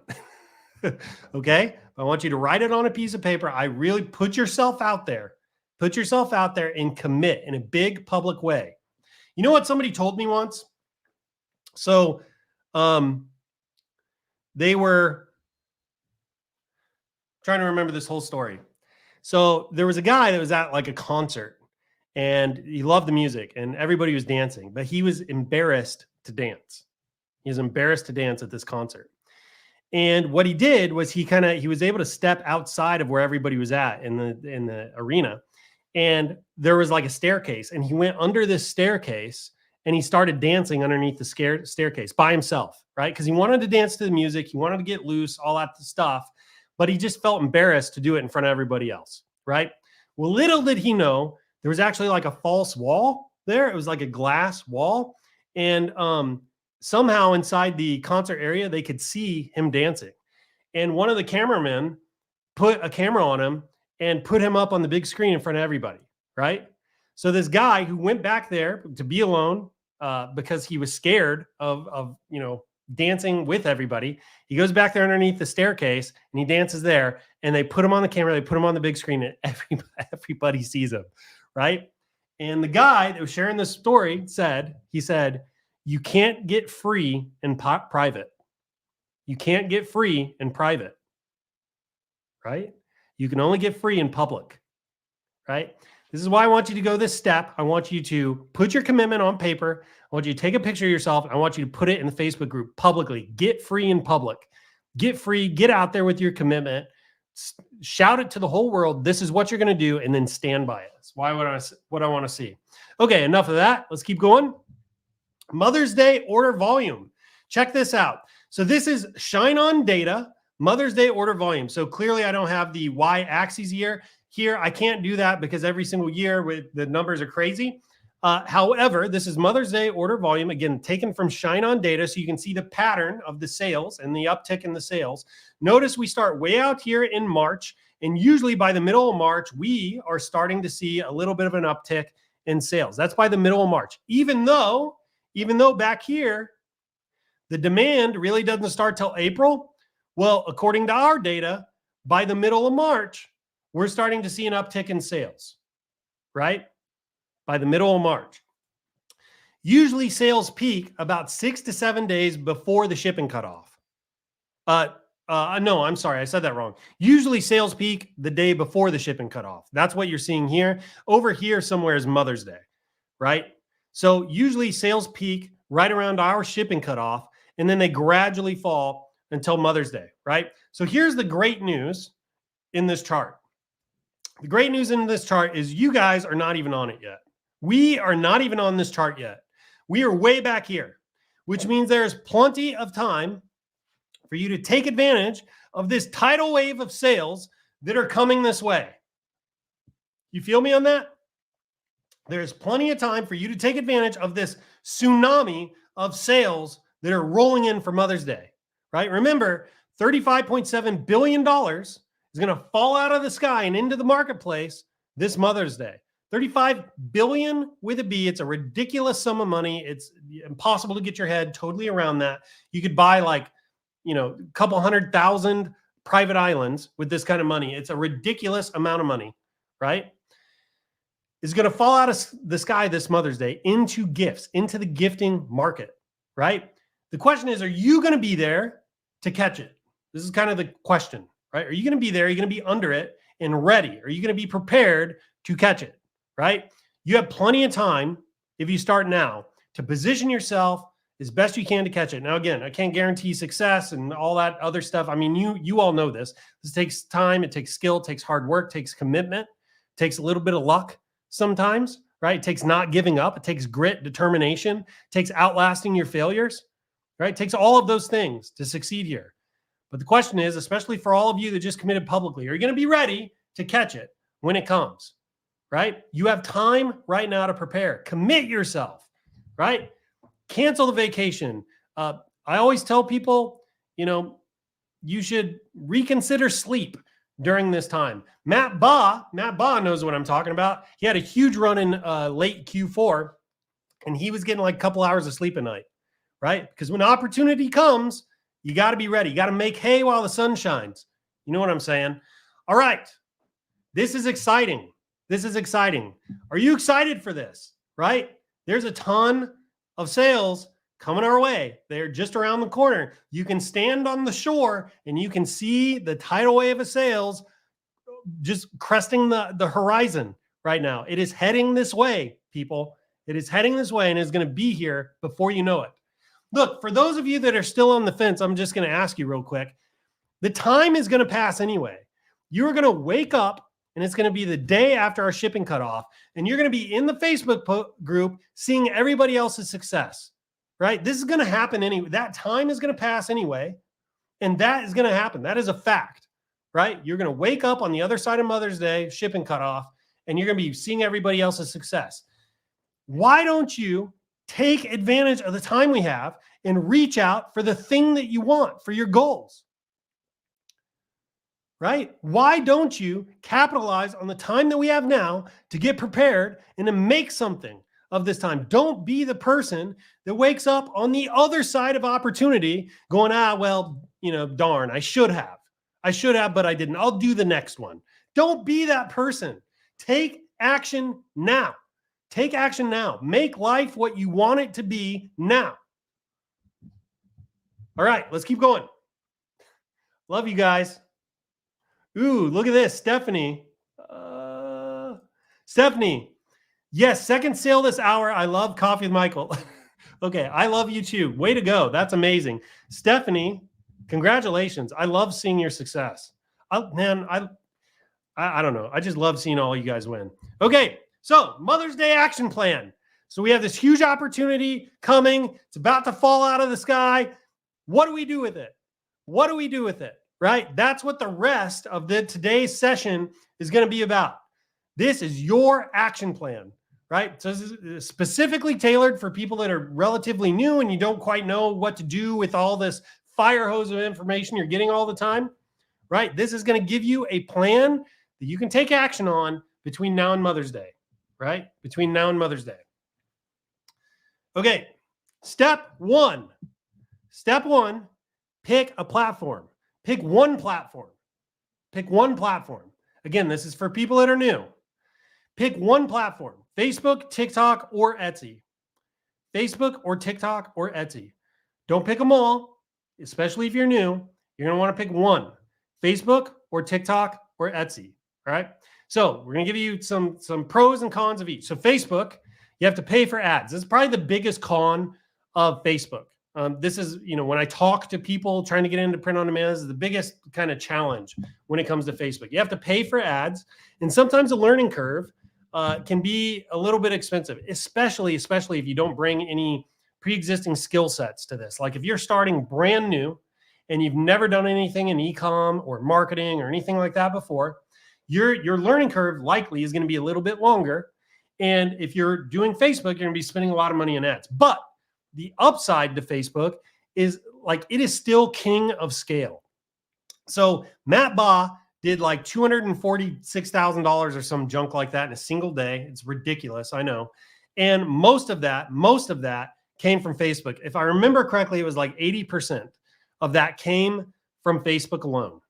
S1: Okay? I want you to write it on a piece of paper. I really put yourself out there. Put yourself out there and commit in a big public way. You know what somebody told me once? So they were trying to remember this whole story. So there was a guy that was at like a concert, and he loved the music and everybody was dancing, but he was embarrassed to dance. He was embarrassed to dance at this concert. And what he did was he was able to step outside of where everybody was at in the arena. And there was like a staircase, and he went under this staircase and he started dancing underneath the staircase by himself, right? Because he wanted to dance to the music. He wanted to get loose, all that stuff, but he just felt embarrassed to do it in front of everybody else, right? Well, little did he know, there was actually like a false wall there. It was like a glass wall. And somehow inside the concert area, they could see him dancing. And one of the cameramen put a camera on him and put him up on the big screen in front of everybody, right? So this guy who went back there to be alone because he was scared of dancing with everybody, he goes back there underneath the staircase and he dances there, and they put him on the camera, they put him on the big screen, and everybody sees him, right? And the guy that was sharing this story said, you can't get free in private. You can't get free in private, right? You can only get free in public, right? This is why I want you to go this step. I want you to put your commitment on paper. I want you to take a picture of yourself. I want you to put it in the Facebook group publicly. Get free in public. Get free. Get out there with your commitment. Shout it to the whole world. This is what you're going to do, and then stand by it. That's what I want to see. Okay, enough of that. Let's keep going. Mother's Day order volume. Check this out. So this is ShineOn data, Mother's Day order volume. So clearly I don't have the y-axis here. Here, I can't do that because every single year the numbers are crazy. However, this is Mother's Day order volume, again, taken from ShineOn data, so you can see the pattern of the sales and the uptick in the sales. Notice we start way out here in March, and usually by the middle of March, we are starting to see a little bit of an uptick in sales. That's by the middle of March. Even though back here, the demand really doesn't start till April. Well, according to our data, by the middle of March, we're starting to see an uptick in sales, right? By the middle of March. Usually sales peak about 6 to 7 days before the shipping cutoff. No, I'm sorry, I said that wrong. Usually sales peak the day before the shipping cutoff. That's what you're seeing here. Over here somewhere is Mother's Day, right? So usually sales peak right around our shipping cutoff, and then they gradually fall until Mother's Day, right? So here's the great news in this chart. The great news in this chart is you guys are not even on it yet. We are not even on this chart yet. We are way back here, which means there's plenty of time for you to take advantage of this tidal wave of sales that are coming this way. You feel me on that? There's plenty of time for you to take advantage of this tsunami of sales that are rolling in for Mother's Day, right? Remember, $35.7 billion is going to fall out of the sky and into the marketplace this Mother's Day. 35 billion with a B. It's a ridiculous sum of money. It's impossible to get your head totally around that. You could buy a couple 100,000 private islands with this kind of money. It's a ridiculous amount of money, right? It's going to fall out of the sky this Mother's Day into gifts, into the gifting market, right? The question is, are you going to be there to catch it? This is kind of the question, right? Are you going to be there? Are you going to be under it and ready? Are you going to be prepared to catch it, right? You have plenty of time, if you start now, to position yourself as best you can to catch it. Now, again, I can't guarantee success and all that other stuff. I mean, you all know this. This takes time. It takes skill. It takes hard work. It takes commitment. It takes a little bit of luck sometimes, right? It takes not giving up. It takes grit, determination. It takes outlasting your failures, right? It takes all of those things to succeed here. But the question is, especially for all of you that just committed publicly, are you going to be ready to catch it when it comes, right? You have time right now to prepare. Commit yourself, right? Cancel the vacation. I always tell people, you should reconsider sleep during this time. Matt Baugh knows what I'm talking about. He had a huge run in late Q4, and he was getting like a couple hours of sleep a night, right? Because when opportunity comes, you got to be ready. You got to make hay while the sun shines. You know what I'm saying? All right. This is exciting. This is exciting. Are you excited for this, right? There's a ton of sales coming our way. They're just around the corner. You can stand on the shore and you can see the tidal wave of sales just cresting the horizon right now. It is heading this way, people. It is heading this way and is going to be here before you know it. Look, for those of you that are still on the fence, I'm just going to ask you real quick. The time is going to pass anyway. You're going to wake up and it's going to be the day after our shipping cutoff, and you're going to be in the Facebook group seeing everybody else's success, right? This is going to happen anyway. That time is going to pass anyway, and that is going to happen. That is a fact, right? You're going to wake up on the other side of Mother's Day, shipping cutoff, and you're going to be seeing everybody else's success. Why don't you take advantage of the time we have and reach out for the thing that you want, for your goals? Right? Why don't you capitalize on the time that we have now to get prepared and to make something of this time? Don't be the person that wakes up on the other side of opportunity going, darn, I should have, but I didn't. I'll do the next one. Don't be that person. Take action now. Take action now. Make life what you want it to be now. All right, let's keep going. Love you guys. Ooh, look at this, Stephanie. Stephanie, yes, second sale this hour. I love Coffee with Michael. Okay, I love you too. Way to go. That's amazing. Stephanie, congratulations. I love seeing your success. I don't know. I just love seeing all you guys win. Okay, so Mother's Day action plan. So we have this huge opportunity coming. It's about to fall out of the sky. What do we do with it? What do we do with it? Right? That's what the rest of today's session is going to be about. This is your action plan, right? So this is specifically tailored for people that are relatively new and you don't quite know what to do with all this fire hose of information you're getting all the time, right? This is going to give you a plan that you can take action on between now and Mother's Day, right? Between now and Mother's Day. Okay, step one, pick a platform. Pick one platform. Pick one platform. Again, this is for people that are new. Pick one platform, Facebook, TikTok, or Etsy. Facebook or TikTok or Etsy. Don't pick them all, especially if you're new. You're going to want to pick one, Facebook or TikTok or Etsy. All right. So we're going to give you some pros and cons of each. So Facebook, you have to pay for ads. This is probably the biggest con of Facebook. This is, when I talk to people trying to get into print on demand, this is the biggest kind of challenge when it comes to Facebook. You have to pay for ads, and sometimes the learning curve can be a little bit expensive, especially if you don't bring any pre-existing skill sets to this. Like if you're starting brand new and you've never done anything in e-com or marketing or anything like that before, your learning curve likely is going to be a little bit longer. And if you're doing Facebook, you're going to be spending a lot of money on ads. But the upside to Facebook is like it is still king of scale. So Matt Baugh did like $246,000 or some junk like that in a single day. It's ridiculous, I know. And most of that came from Facebook. If I remember correctly, it was like 80% of that came from Facebook alone,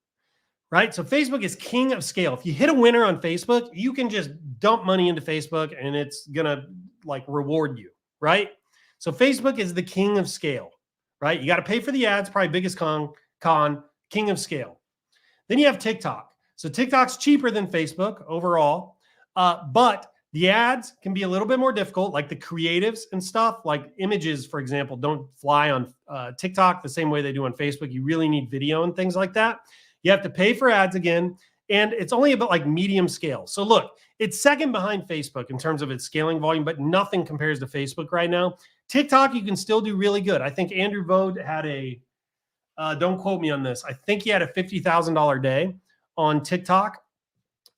S1: right? So Facebook is king of scale. If you hit a winner on Facebook, you can just dump money into Facebook and it's gonna like reward you, right? So Facebook is the king of scale, right? You got to pay for the ads, probably biggest con, king of scale. Then you have TikTok. So TikTok's cheaper than Facebook overall, but the ads can be a little bit more difficult, like the creatives and stuff, like images, for example, don't fly on TikTok the same way they do on Facebook. You really need video and things like that. You have to pay for ads again, and it's only about like medium scale. So look, it's second behind Facebook in terms of its scaling volume, but nothing compares to Facebook right now. TikTok, you can still do really good. I think Andrew Vode had don't quote me on this, I think he had a $50,000 day on TikTok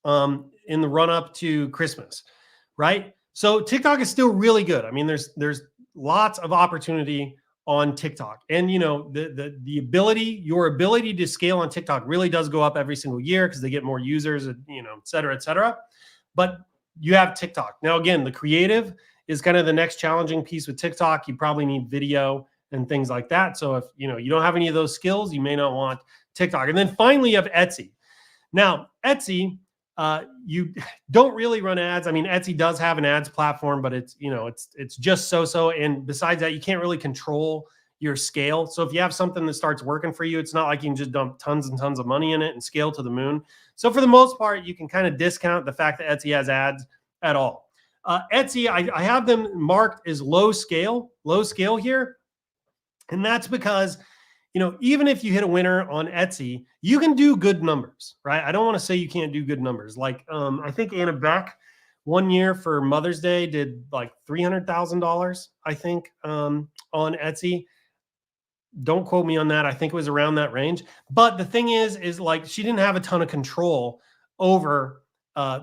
S1: in the run up to Christmas, right? So TikTok is still really good. I mean, there's lots of opportunity on TikTok, and the ability, your ability to scale on TikTok really does go up every single year because they get more users, et cetera, et cetera. But you have TikTok. Now, again, the creative is kind of the next challenging piece with TikTok. You probably need video and things like that. So if you don't have any of those skills, you may not want TikTok. And then finally, you have Etsy. Now, Etsy, you don't really run ads. I mean, Etsy does have an ads platform, but it's just so. And besides that, you can't really control your scale. So if you have something that starts working for you, it's not like you can just dump tons and tons of money in it and scale to the moon. So for the most part, you can kind of discount the fact that Etsy has ads at all. Etsy, I have them marked as low scale here. And that's because, even if you hit a winner on Etsy, you can do good numbers, right? I don't want to say you can't do good numbers. Like, I think Anna Beck one year for Mother's Day did like $300,000, I think, on Etsy. Don't quote me on that. I think it was around that range. But the thing is like she didn't have a ton of control over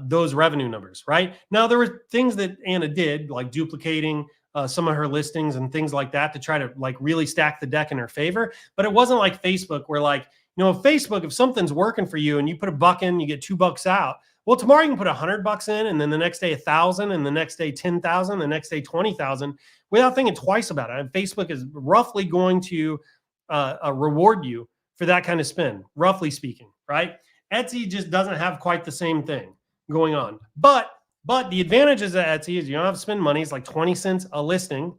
S1: those revenue numbers, right? Now, there were things that Anna did, like duplicating some of her listings and things like that to try to like really stack the deck in her favor. But it wasn't like Facebook where like, Facebook, if something's working for you and you put $1 in, you get $2 out. Well, tomorrow you can put $100 in, and then the next day 1,000, and the next day 10,000, the next day 20,000, without thinking twice about it. And Facebook is roughly going to reward you for that kind of spend, roughly speaking, right? Etsy just doesn't have quite the same thing going on. But But the advantages of Etsy is you don't have to spend money. It's like 20 cents a listing,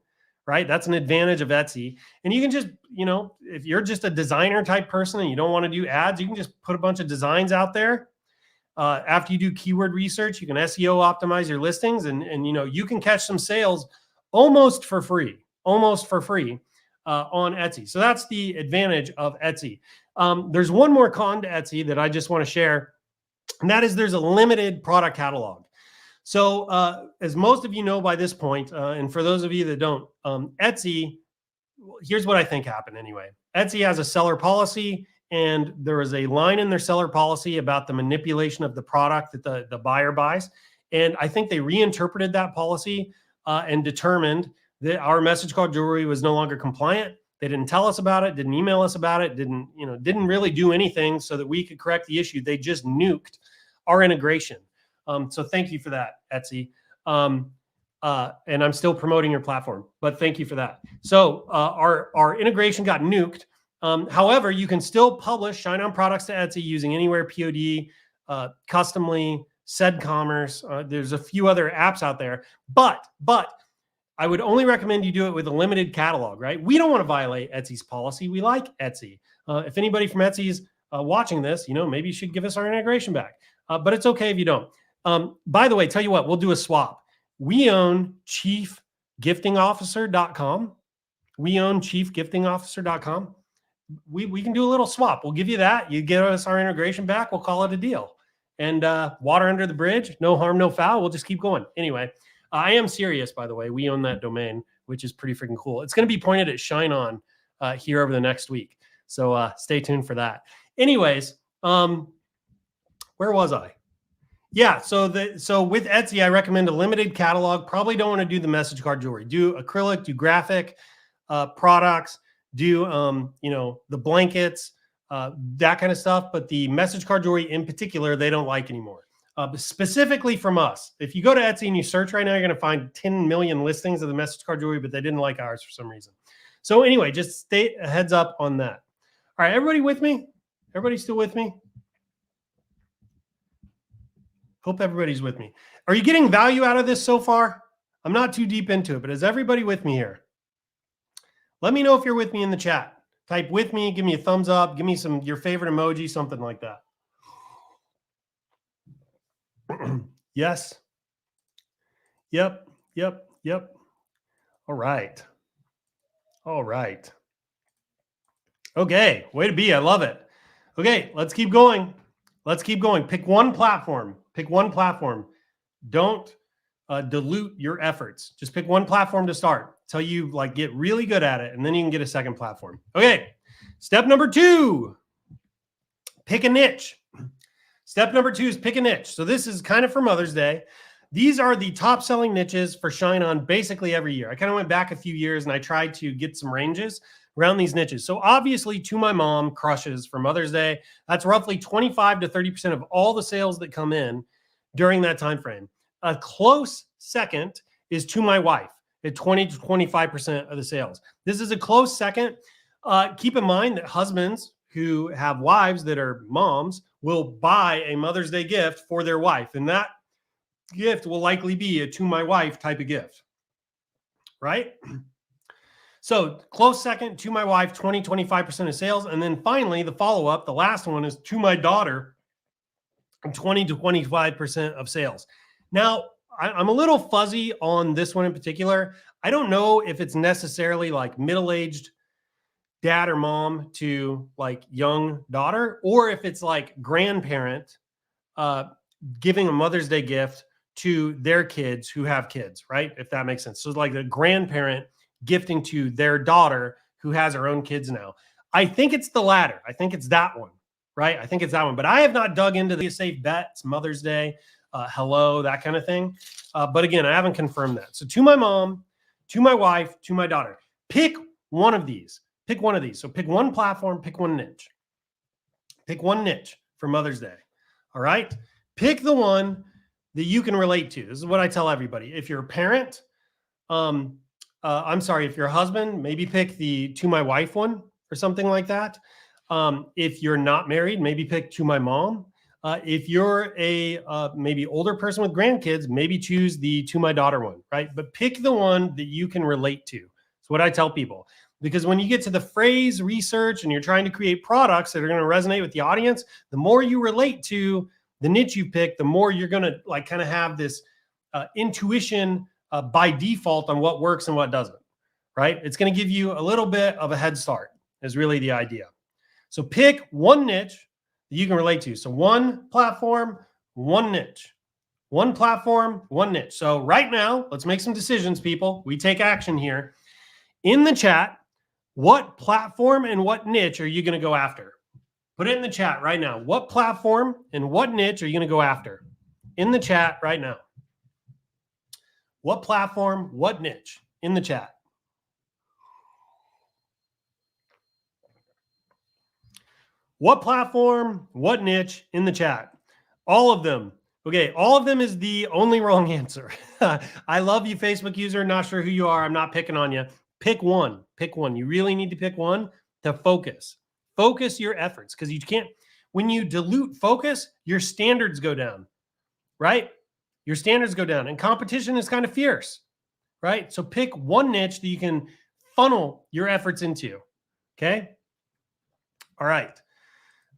S1: right? That's an advantage of Etsy. And you can just, if you're just a designer type person and you don't want to do ads, you can just put a bunch of designs out there. After you do keyword research, you can SEO optimize your listings, and you can catch some sales almost for free on Etsy. So that's the advantage of Etsy. There's one more con to Etsy that I just want to share, and that is there's a limited product catalog. So as most of you know by this point, and for those of you that don't, Etsy, here's what I think happened anyway. Etsy has a seller policy, and there is a line in their seller policy about the manipulation of the product that the buyer buys. And I think they reinterpreted that policy and determined that our message called jewelry was no longer compliant. They didn't tell us about it, didn't email us about it, didn't really do anything so that we could correct the issue. They just nuked our integration. So thank you for that, Etsy. And I'm still promoting your platform, but thank you for that. So our integration got nuked. However, you can still publish ShineOn products to Etsy using Anywhere POD, Customly, SedCommerce. There's a few other apps out there, but I would only recommend you do it with a limited catalog, right? We don't want to violate Etsy's policy. We like Etsy. If anybody from Etsy is watching this, maybe you should give us our integration back, but it's okay if you don't. By the way, tell you what, we'll do a swap. We own chiefgiftingofficer.com. We own chiefgiftingofficer.com. We can do a little swap. We'll give you that. You give us our integration back. We'll call it a deal. And water under the bridge, no harm, no foul. We'll just keep going. Anyway, I am serious, by the way. We own that domain, which is pretty freaking cool. It's going to be pointed at ShineOn here over the next week. So stay tuned for that. Anyways, where was I? Yeah, so with Etsy, I recommend a limited catalog. Probably don't want to do the message card jewelry. Do acrylic, do graphic products, do the blankets, that kind of stuff. But the message card jewelry in particular, they don't like anymore. Specifically from us. If you go to Etsy and you search right now, you're going to find 10 million listings of the message card jewelry, but they didn't like ours for some reason. So anyway, just stay a heads up on that. All right, everybody with me? Everybody still with me? Hope everybody's with me. Are you getting value out of this so far? I'm not too deep into it, but is everybody with me here? Let me know if you're with me in the chat. Type with me, give me a thumbs up, give me your favorite emoji, something like that. Yes. Yep. All right. Okay, way to be. I love it. Okay, let's keep going. Pick one platform. Don't dilute your efforts. Just pick one platform to start till you get really good at it, and then you can get a second platform. Okay, step number 2, pick a niche. Step number 2 is pick a niche. So this is kind of for Mother's Day. These are the top selling niches for ShineOn basically every year. I kind of went back a few years and I tried to get some ranges around these niches. So obviously To My Mom crushes for Mother's Day. That's roughly 25 to 30% of all the sales that come in during that time frame. A close second is To My Wife at 20 to 25% of the sales. This is a close second. Keep in mind that husbands who have wives that are moms will buy a Mother's Day gift for their wife. And that gift will likely be a To My Wife type of gift, right? So close second, To My Wife, 20, 25% of sales. And then finally, the follow-up, the last one is To My Daughter, 20 to 25% of sales. Now, I'm a little fuzzy on this one in particular. I don't know if it's necessarily like middle-aged dad or mom to like young daughter, or if it's like grandparent giving a Mother's Day gift to their kids who have kids, right? If that makes sense. So it's like a grandparent gifting to their daughter who has her own kids now. I think it's the latter. I think it's that one, right? I think it's that one. But I have not dug into the safe bets, Mother's Day, hello, that kind of thing. But again, I haven't confirmed that. So To My Mom, To My Wife, To My Daughter. Pick one of these. Pick one of these. So pick one platform, pick one niche. Pick one niche for Mother's Day. All right? Pick the one that you can relate to. This is what I tell everybody. If you're a parent, if you're a husband, maybe pick the To My Wife one or something like that. If you're not married, maybe pick To My Mom. If you're a maybe older person with grandkids, maybe choose the To My Daughter one, right? But pick the one that you can relate to. It's what I tell people. Because when you get to the phrase research and you're trying to create products that are going to resonate with the audience, the more you relate to the niche you pick, the more you're going to like kind of have this intuition by default on what works and what doesn't, right? It's going to give you a little bit of a head start is really the idea. So pick one niche that you can relate to. So one platform, one niche. One platform, one niche. So right now, let's make some decisions, people. We take action here. In the chat, what platform and what niche are you going to go after? Put it in the chat right now. What platform and what niche are you going to go after? In the chat right now. What platform, what niche? In the chat. What platform, what niche? In the chat. All of them. Okay, all of them is the only wrong answer. I love you, Facebook user. Not sure who you are. I'm not picking on you. Pick one. Pick one. You really need to pick one to focus. Focus your efforts because you can't, when you dilute focus, your standards go down, right? Your standards go down and competition is kind of fierce, right? So pick one niche that you can funnel your efforts into, okay? All right.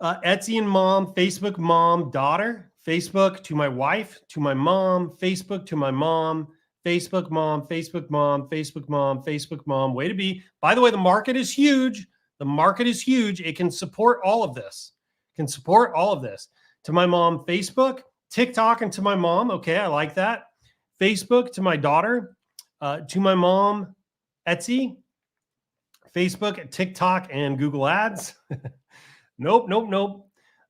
S1: Etsy and mom, Facebook mom, daughter, Facebook to my wife, to my mom, Facebook to my mom, Facebook mom, Facebook mom, Facebook mom, Facebook mom. Way to be. By the way, the market is huge. The market is huge. It can support all of this. It can support all of this. To my mom, Facebook, TikTok, and to my mom. Okay, I like that. Facebook to my daughter, to my mom, Etsy, Facebook, TikTok, and Google Ads. Nope.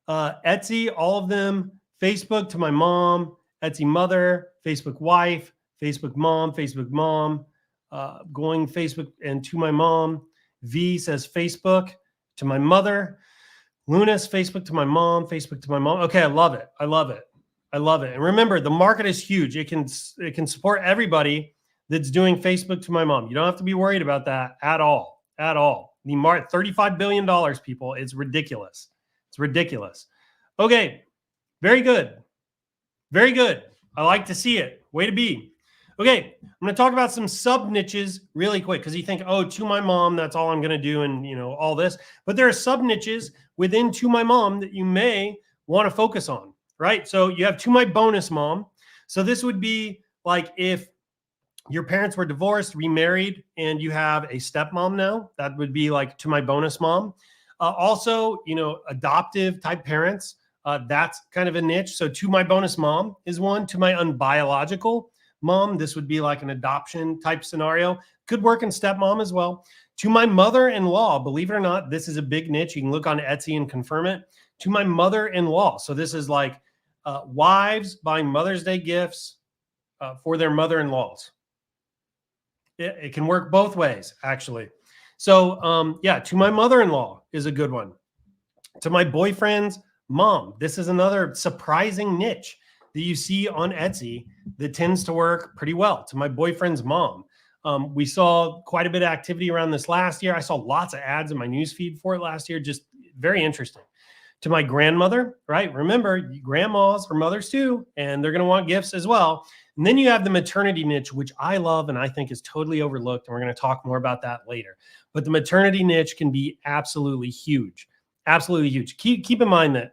S1: Etsy, all of them. Facebook to my mom, Etsy mother, Facebook wife, Facebook mom, going Facebook and to my mom. V says Facebook to my mother. Lunas, Facebook to my mom, Facebook to my mom. Okay, I love it. And remember, the market is huge. It can support everybody that's doing Facebook to my mom. You don't have to be worried about that at all. The market, $35 billion, people. It's ridiculous. Okay, very good. I like to see it. Way to be. Okay, I'm going to talk about some sub niches really quick because you think, oh, to my mom, that's all I'm going to do, and all this. But there are sub niches within to my mom that you may want to focus on, right? So you have to my bonus mom. So this would be like if your parents were divorced, remarried, and you have a stepmom now. That would be like to my bonus mom. Also, adoptive type parents. That's kind of a niche. So to my bonus mom is one. To my unbiological mom, this would be like an adoption type scenario. Could work in stepmom as well. To my mother-in-law, believe it or not, this is a big niche. You can look on Etsy and confirm it. To my mother-in-law. So this is like wives buying Mother's Day gifts for their mother-in-laws. It can work both ways, actually. So, yeah, to my mother-in-law is a good one. To my boyfriend's mom. This is another surprising niche that you see on Etsy that tends to work pretty well. To my boyfriend's mom. We saw quite a bit of activity around this last year. I saw lots of ads in my newsfeed for it last year. Just very interesting. To my grandmother, right? Remember, grandmas are mothers too, and they're going to want gifts as well. And then you have the maternity niche, which I love and I think is totally overlooked. And we're going to talk more about that later. But the maternity niche can be absolutely huge. Absolutely huge. Keep in mind that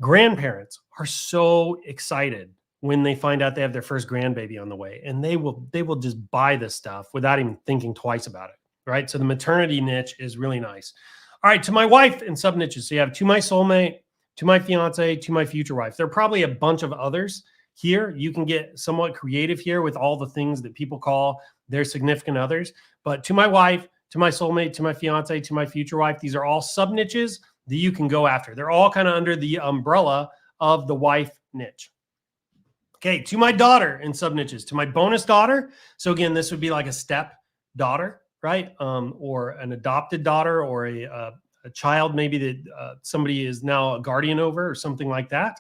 S1: grandparents are so excited when they find out they have their first grandbaby on the way. And they will just buy this stuff without even thinking twice about it, right? So the maternity niche is really nice. All right, to my wife and sub niches. So you have to my soulmate, to my fiance, to my future wife. There are probably a bunch of others here. You can get somewhat creative here with all the things that people call their significant others. But to my wife, to my soulmate, to my fiance, to my future wife, these are all sub niches that you can go after. They're all kind of under the umbrella of the wife niche. Okay, to my daughter and sub niches. To my bonus daughter. So again, this would be like a step daughter, right? Or an adopted daughter, or a child maybe that somebody is now a guardian over, or something like that.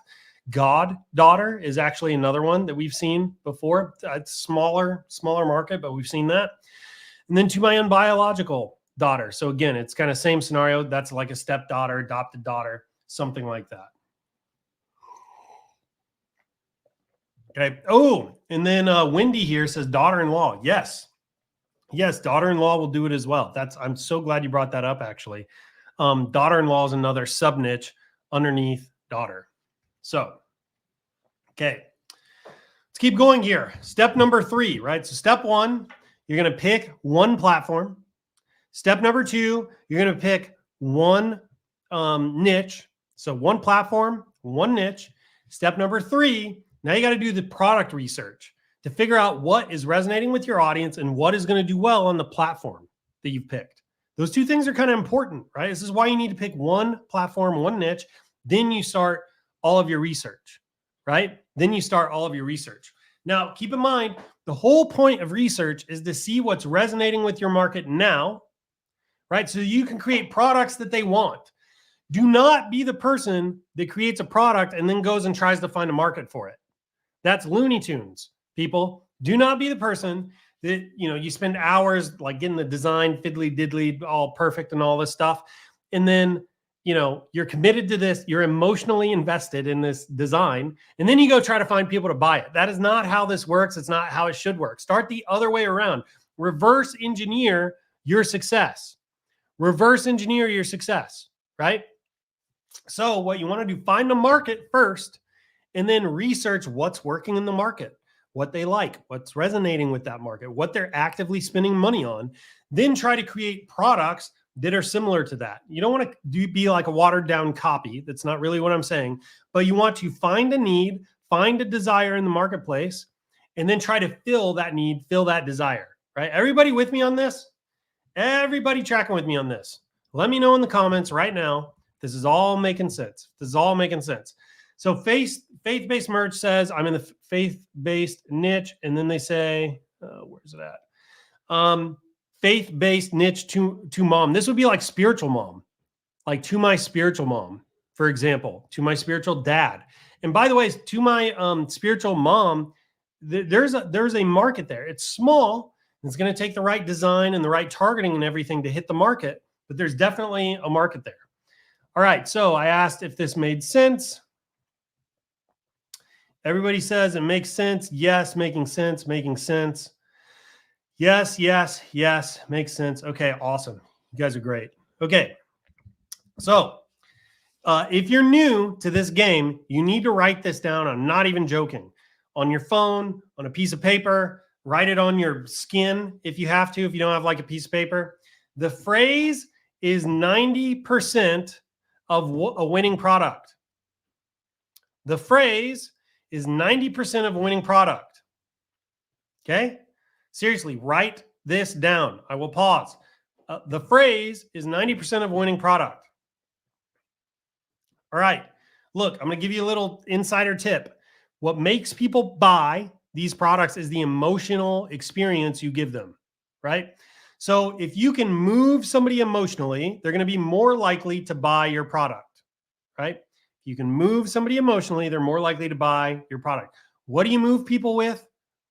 S1: Goddaughter is actually another one that we've seen before. It's smaller market, but we've seen that. And then to my unbiological daughter. So again, it's kind of same scenario. That's like a stepdaughter, adopted daughter, something like that. Okay. Oh, and then Wendy here says daughter-in-law. Yes. Yes, daughter-in-law will do it as well. I'm so glad you brought that up, actually. Daughter-in-law is another sub niche underneath daughter. So, okay. Let's keep going here. Step number 3, right? So step 1, you're going to pick one platform. Step number 2, you're going to pick one niche. So one platform, one niche. Step number 3, now you got to do the product research to figure out what is resonating with your audience and what is going to do well on the platform that you've picked. Those two things are kind of important, right? This is why you need to pick one platform, one niche. Then you start all of your research, right? Then you start all of your research. Now, keep in mind, the whole point of research is to see what's resonating with your market now, right? So you can create products that they want. Do not be the person that creates a product and then goes and tries to find a market for it. That's Looney Tunes, people. Do not be the person that, you spend hours like getting the design fiddly diddly all perfect and all this stuff. And then, you're committed to this. You're emotionally invested in this design. And then you go try to find people to buy it. That is not how this works. It's not how it should work. Start the other way around. Reverse engineer your success. Reverse engineer your success, right? So what you want to do, find a market first and then research what's working in the market, what they like, what's resonating with that market, what they're actively spending money on. Then try to create products that are similar to that. You don't want to be like a watered down copy. That's not really what I'm saying, but you want to find a need, find a desire in the marketplace, and then try to fill that need, fill that desire, right? Everybody with me on this? Everybody tracking with me on this? Let me know in the comments right now. This is all making sense. This is all making sense. So faith-based merch says, I'm in the faith-based niche. And then they say, where's it at? Faith-based niche to mom. This would be like spiritual mom, like to my spiritual mom, for example, to my spiritual dad. And by the way, to my spiritual mom, there's a market there. It's small. It's going to take the right design and the right targeting and everything to hit the market, but there's definitely a market there. All right. So I asked if this made sense. Everybody says it makes sense. Yes, making sense, making sense. Yes, yes, yes, makes sense. Okay, awesome. You guys are great. Okay, so if you're new to this game, you need to write this down. I'm not even joking. On your phone, on a piece of paper, write it on your skin if you have to, if you don't have like a piece of paper. The phrase is 90% of a winning product. The phrase is 90% of a winning product. Okay? Seriously, write this down. I will pause. The phrase is 90% of a winning product. All right. Look, I'm going to give you a little insider tip. What makes people buy these products is the emotional experience you give them, right? So if you can move somebody emotionally, they're going to be more likely to buy your product, right? If you can move somebody emotionally, they're more likely to buy your product. What do you move people with?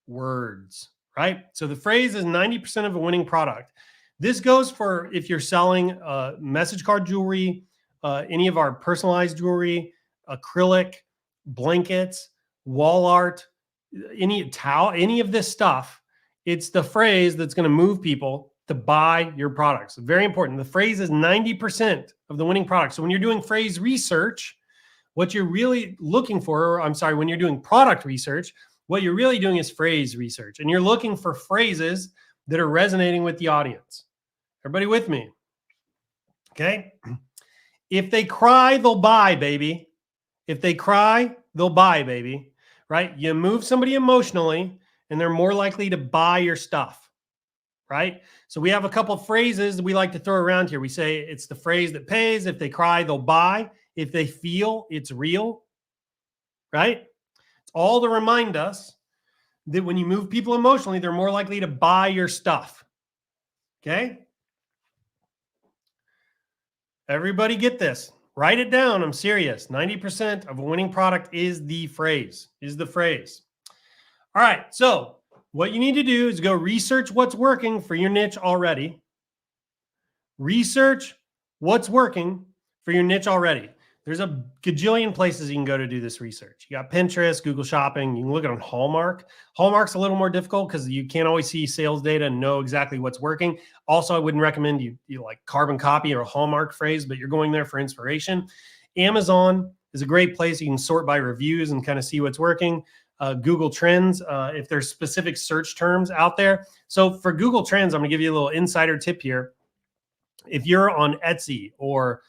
S1: Words, right? So the phrase is 90% of a winning product. This goes for if you're selling message card jewelry, any of our personalized jewelry, acrylic, blankets, wall art, any towel, any of this stuff. It's the phrase that's going to move people to buy your products. Very important. The phrase is 90% of the winning product. So when you're doing phrase research, what you're really looking for, or I'm sorry, when you're doing product research, what you're really doing is phrase research. And you're looking for phrases that are resonating with the audience. Everybody with me? Okay. If they cry, they'll buy, baby. If they cry, they'll buy, baby. Right? You move somebody emotionally and they're more likely to buy your stuff. Right? So we have a couple of phrases we like to throw around here. We say it's the phrase that pays. If they cry, they'll buy. If they feel, it's real. Right? It's all to remind us that when you move people emotionally, they're more likely to buy your stuff. Okay? Everybody get this. Write it down. I'm serious. 90% of a winning product is the phrase. All right. So what you need to do is go research what's working for your niche already. Research what's working for your niche already. There's a gajillion places you can go to do this research. You got Pinterest, Google Shopping. You can look at on Hallmark. Hallmark's a little more difficult because you can't always see sales data and know exactly what's working. Also, I wouldn't recommend you like carbon copy or a Hallmark phrase, but you're going there for inspiration. Amazon is a great place. You can sort by reviews and kind of see what's working. Google Trends, if there's specific search terms out there. So for Google Trends, I'm going to give you a little insider tip here. If you're on Etsy or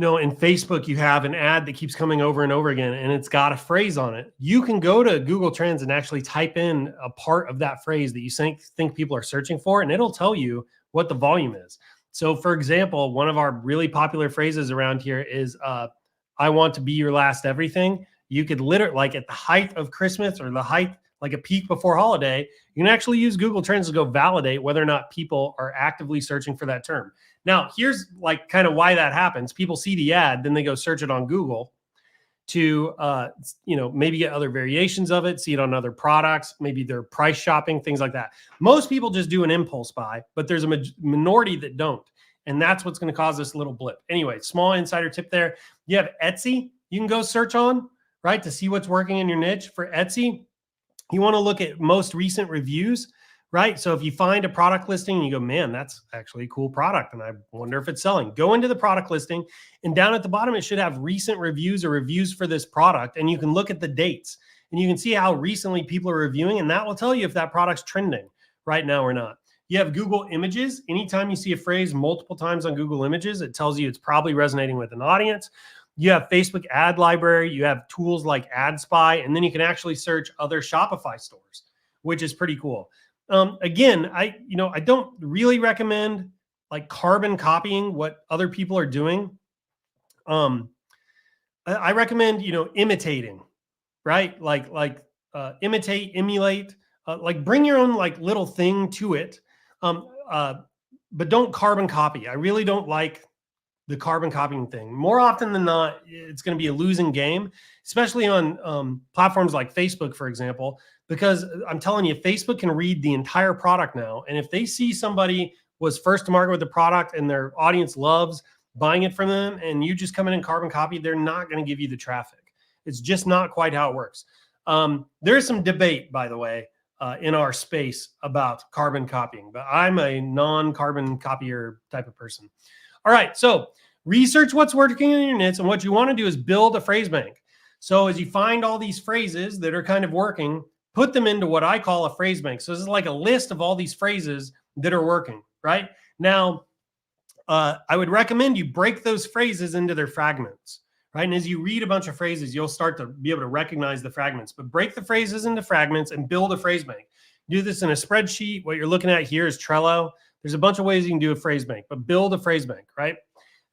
S1: in Facebook, you have an ad that keeps coming over and over again, and it's got a phrase on it. You can go to Google Trends and actually type in a part of that phrase that you think people are searching for, and it'll tell you what the volume is. So, for example, one of our really popular phrases around here is, I want to be your last everything. You could literally, like at the height of Christmas or the height, like a peak before holiday, you can actually use Google Trends to go validate whether or not people are actively searching for that term. Now, here's like kind of why that happens. People see the ad, then they go search it on Google to, maybe get other variations of it, see it on other products, maybe they're price shopping, things like that. Most people just do an impulse buy, but there's a minority that don't. And that's what's going to cause this little blip. Anyway, small insider tip there. You have Etsy you can go search on, right, to see what's working in your niche. For Etsy, you want to look at most recent reviews, right? So if you find a product listing and you go, man, that's actually a cool product, and I wonder if it's selling, go into the product listing, and down at the bottom, it should have recent reviews or reviews for this product. And you can look at the dates and you can see how recently people are reviewing, and that will tell you if that product's trending right now or not. You have Google Images. Anytime you see a phrase multiple times on Google Images, it tells you it's probably resonating with an audience. You have Facebook ad library. You have tools like Ad Spy, and then you can actually search other Shopify stores, which is pretty cool. Again, I don't really recommend like carbon copying what other people are doing. I recommend, imitating, right? Like imitate, emulate, like bring your own like little thing to it. But don't carbon copy. I really don't like the carbon copying thing. More often than not, it's going to be a losing game, especially on platforms like Facebook, for example, because I'm telling you, Facebook can read the entire product now. And if they see somebody was first to market with the product and their audience loves buying it from them, and you just come in and carbon copy, they're not going to give you the traffic. It's just not quite how it works. There is some debate, by the way, in our space about carbon copying, but I'm a non-carbon copier type of person. All right, so research what's working in your niche, and what you want to do is build a phrase bank. So as you find all these phrases that are kind of working, put them into what I call a phrase bank. So this is like a list of all these phrases that are working, right? Now, I would recommend you break those phrases into their fragments, right? And as you read a bunch of phrases, you'll start to be able to recognize the fragments, but break the phrases into fragments and build a phrase bank. Do this in a spreadsheet. What you're looking at here is Trello. There's a bunch of ways you can do a phrase bank, but build a phrase bank, right?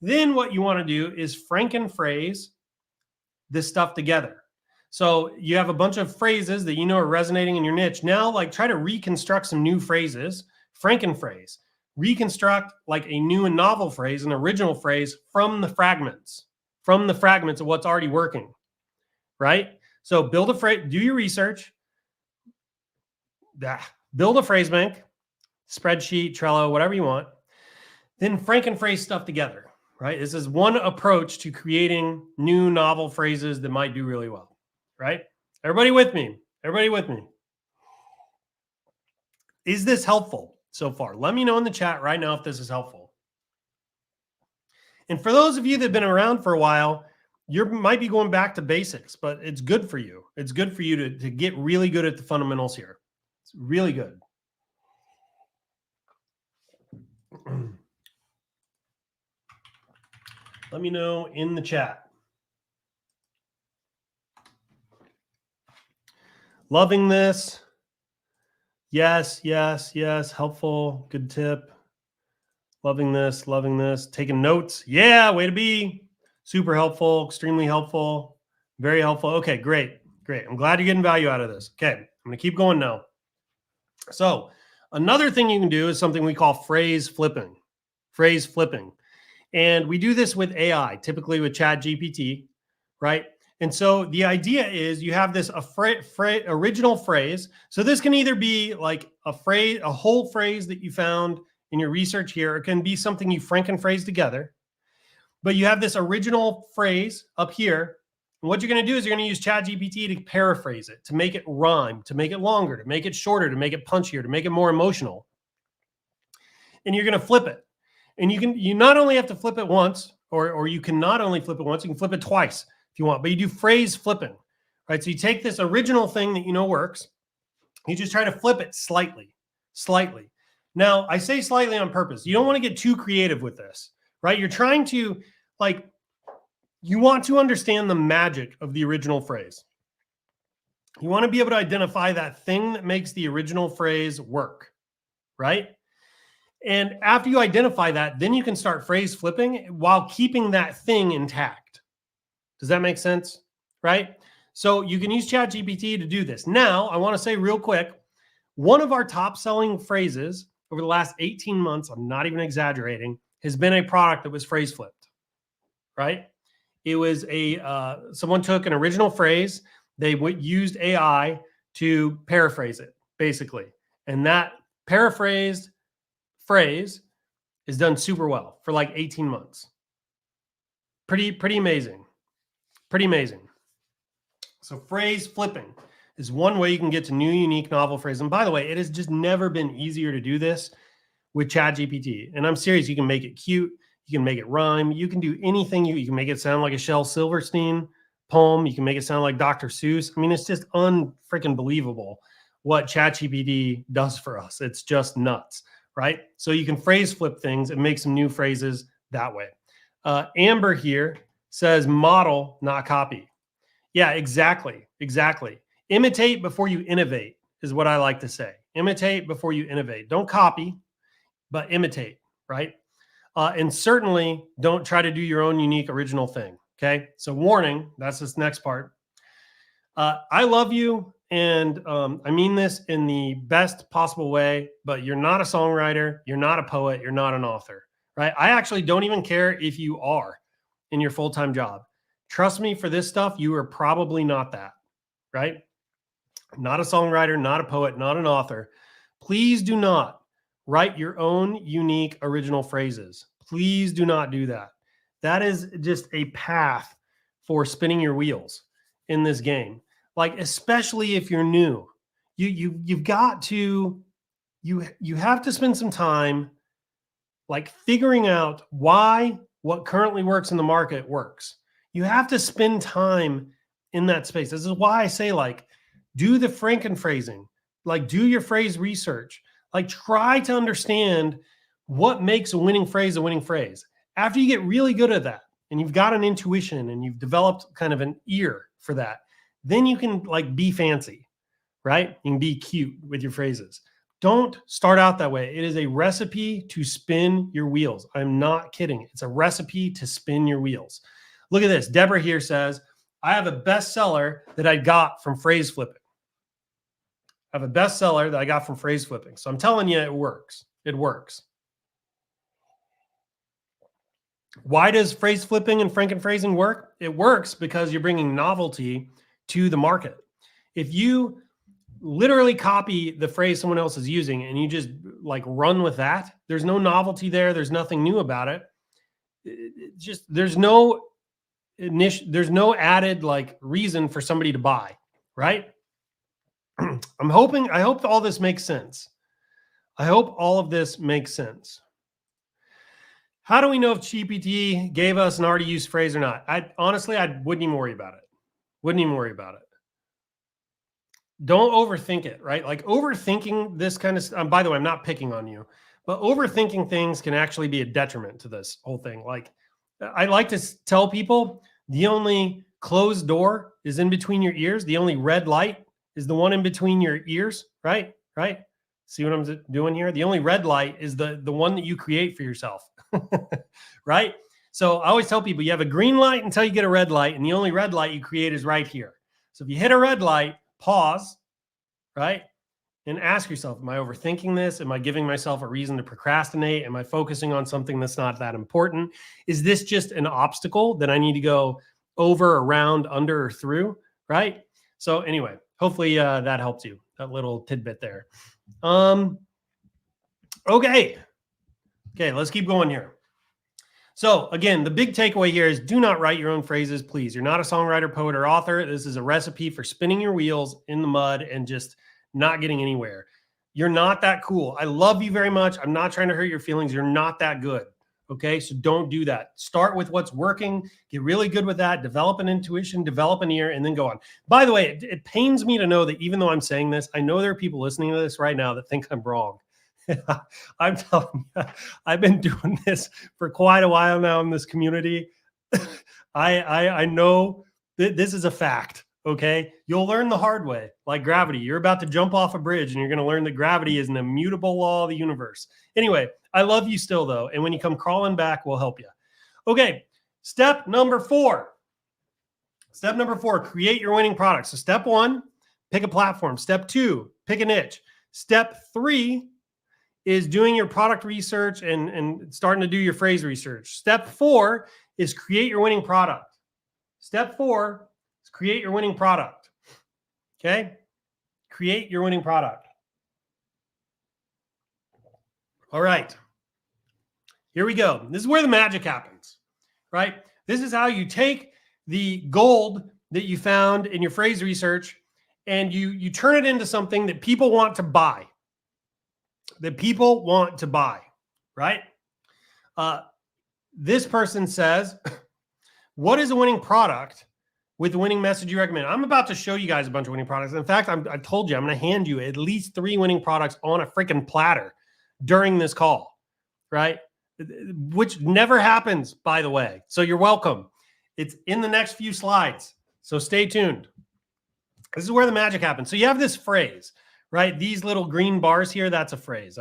S1: Then what you want to do is frankenphrase this stuff together. So you have a bunch of phrases that you know are resonating in your niche. Now, like, try to reconstruct some new phrases, frankenphrase. Reconstruct like a new and novel phrase, an original phrase from the fragments of what's already working, right? So build a phrase, do your research, build a phrase bank, spreadsheet, Trello, whatever you want, then frankenphrase stuff together, right? This is one approach to creating new novel phrases that might do really well, right? Everybody with me? Everybody with me? Is this helpful so far? Let me know in the chat right now if this is helpful. And for those of you that have been around for a while, you might be going back to basics, but it's good for you. It's good for you to get really good at the fundamentals here. It's really good. Let me know in the chat. Loving this. Yes, yes, yes. Helpful. Good tip. Loving this, loving this. Taking notes. Yeah, way to be. Super helpful, extremely helpful, very helpful. Okay, great, great. I'm glad you're getting value out of this. Okay, I'm going to keep going now. So another thing you can do is something we call phrase flipping. Phrase flipping. And we do this with AI, typically with ChatGPT, right? And so the idea is you have this original phrase. So this can either be like a phrase, a whole phrase that you found in your research here. It can be something you frankenphrase together. but you have this original phrase up here. And what you're going to do is you're going to use ChatGPT to paraphrase it, to make it rhyme, to make it longer, to make it shorter, to make it punchier, to make it more emotional. And you're going to flip it. And you not only have to flip it once, or you can not only flip it once, you can flip it twice if you want, but you do phrase flipping, right? So you take this original thing that you know works, you just try to flip it slightly. Now, I say slightly on purpose. You don't want to get too creative with this, right? You're trying to, like, you want to understand the magic of the original phrase. You want to be able to identify that thing that makes the original phrase work, right? And after you identify that, then you can start phrase flipping while keeping that thing intact. Does that make sense? Right? So you can use ChatGPT to do this. Now, I want to say real quick, one of our top selling phrases over the last 18 months, I'm not even exaggerating, has been a product that was phrase flipped, right? It was someone took an original phrase, they used AI to paraphrase it, basically. And that paraphrased phrase is done super well for like 18 months. Pretty amazing. Pretty amazing. So phrase flipping is one way you can get to new, unique, novel phrases. And by the way, it has just never been easier to do this with ChatGPT. And I'm serious, you can make it cute, you can make it rhyme, you can do anything. You can make it sound like a Shel Silverstein poem, you can make it sound like Dr. Seuss. I mean, it's just unfreaking believable what ChatGPT does for us. It's just nuts, right? So you can phrase flip things and make some new phrases that way. Amber here says model, not copy. Yeah, exactly. Imitate before you innovate is what I like to say. Imitate before you innovate. Don't copy, but imitate, right? And certainly don't try to do your own unique original thing, okay? So warning, that's this next part. I love you, and I mean this in the best possible way, but you're not a songwriter, you're not a poet, you're not an author, right? I actually don't even care if you are in your full-time job. Trust me, for this stuff, you are probably not that, right? Not a songwriter, not a poet, not an author. Please do not write your own unique original phrases. Please do not do that. That is just a path for spinning your wheels in this game. Like, especially if you're new, you've got to, you have to spend some time like figuring out why what currently works in the market works. You have to spend time in that space. This is why I say, like, do the Frankenphrasing, like do your phrase research, like try to understand what makes a winning phrase a winning phrase. After you get really good at that and you've got an intuition and you've developed kind of an ear for that, then you can like be fancy, right? You can be cute with your phrases. Don't start out that way. It is a recipe to spin your wheels. I'm not kidding. It's a recipe to spin your wheels. Look at this. Deborah here says, I have a bestseller that I got from phrase flipping. I have a bestseller that I got from phrase flipping. So I'm telling you, it works. It works. Why does phrase flipping and Frankenphrasing work? It works because you're bringing novelty to the market. If you literally copy the phrase someone else is using and you just like run with that, there's no novelty there. There's nothing new about it. There's no added like reason for somebody to buy, right? I hope all this makes sense. I hope all of this makes sense. How do we know if GPT gave us an already used phrase or not? Honestly, I wouldn't even worry about it. Don't overthink it, right? Like overthinking this kind of by the way, I'm not picking on you, but overthinking things can actually be a detriment to this whole thing. Like I like to tell people the only closed door is in between your ears. The only red light is the one in between your ears, right? Right? See what I'm doing here? The only red light is the one that you create for yourself, right? So I always tell people you have a green light until you get a red light, and the only red light you create is right here. So if you hit a red light, pause, right? And ask yourself, am I overthinking this? Am I giving myself a reason to procrastinate? Am I focusing on something that's not that important? Is this just an obstacle that I need to go over, around, under, or through, right? So anyway, hopefully that helps you, that little tidbit there. Okay, let's keep going here. So again, the big takeaway here is do not write your own phrases, please. You're not a songwriter, poet, or author. This is a recipe for spinning your wheels in the mud and just not getting anywhere. You're not that cool. I love you very much. I'm not trying to hurt your feelings. You're not that good. Okay, so don't do that. Start with what's working, get really good with that, develop an intuition, develop an ear, and then go on. By the way, it pains me to know that even though I'm saying this, I know there are people listening to this right now that think I'm wrong. I'm telling you, I've been doing this for quite a while now in this community. I know that this is a fact. Okay, you'll learn the hard way, like gravity. You're about to jump off a bridge and you're going to learn that gravity is an immutable law of the universe. Anyway, I love you still though. And when you come crawling back, we'll help you. Okay, step number 4. Step number 4, create your winning product. So step 1, pick a platform. Step 2, pick a niche. Step 3 is doing your product research and starting to do your phrase research. Step 4 is create your winning product. Step 4 is create your winning product. Okay? Create your winning product. All right. Here we go. This is where the magic happens, right? This is how you take the gold that you found in your phrase research and you turn it into something that people want to buy. That people want to buy, right? This person says, what is a winning product with the winning message you recommend? I'm about to show you guys a bunch of winning products. In fact, I told you I'm going to hand you at least 3 winning products on a freaking platter during this call, right? Which never happens, by the way. So you're welcome. It's in the next few slides. So stay tuned. This is where the magic happens. So you have this phrase, right? These little green bars here, that's a phrase.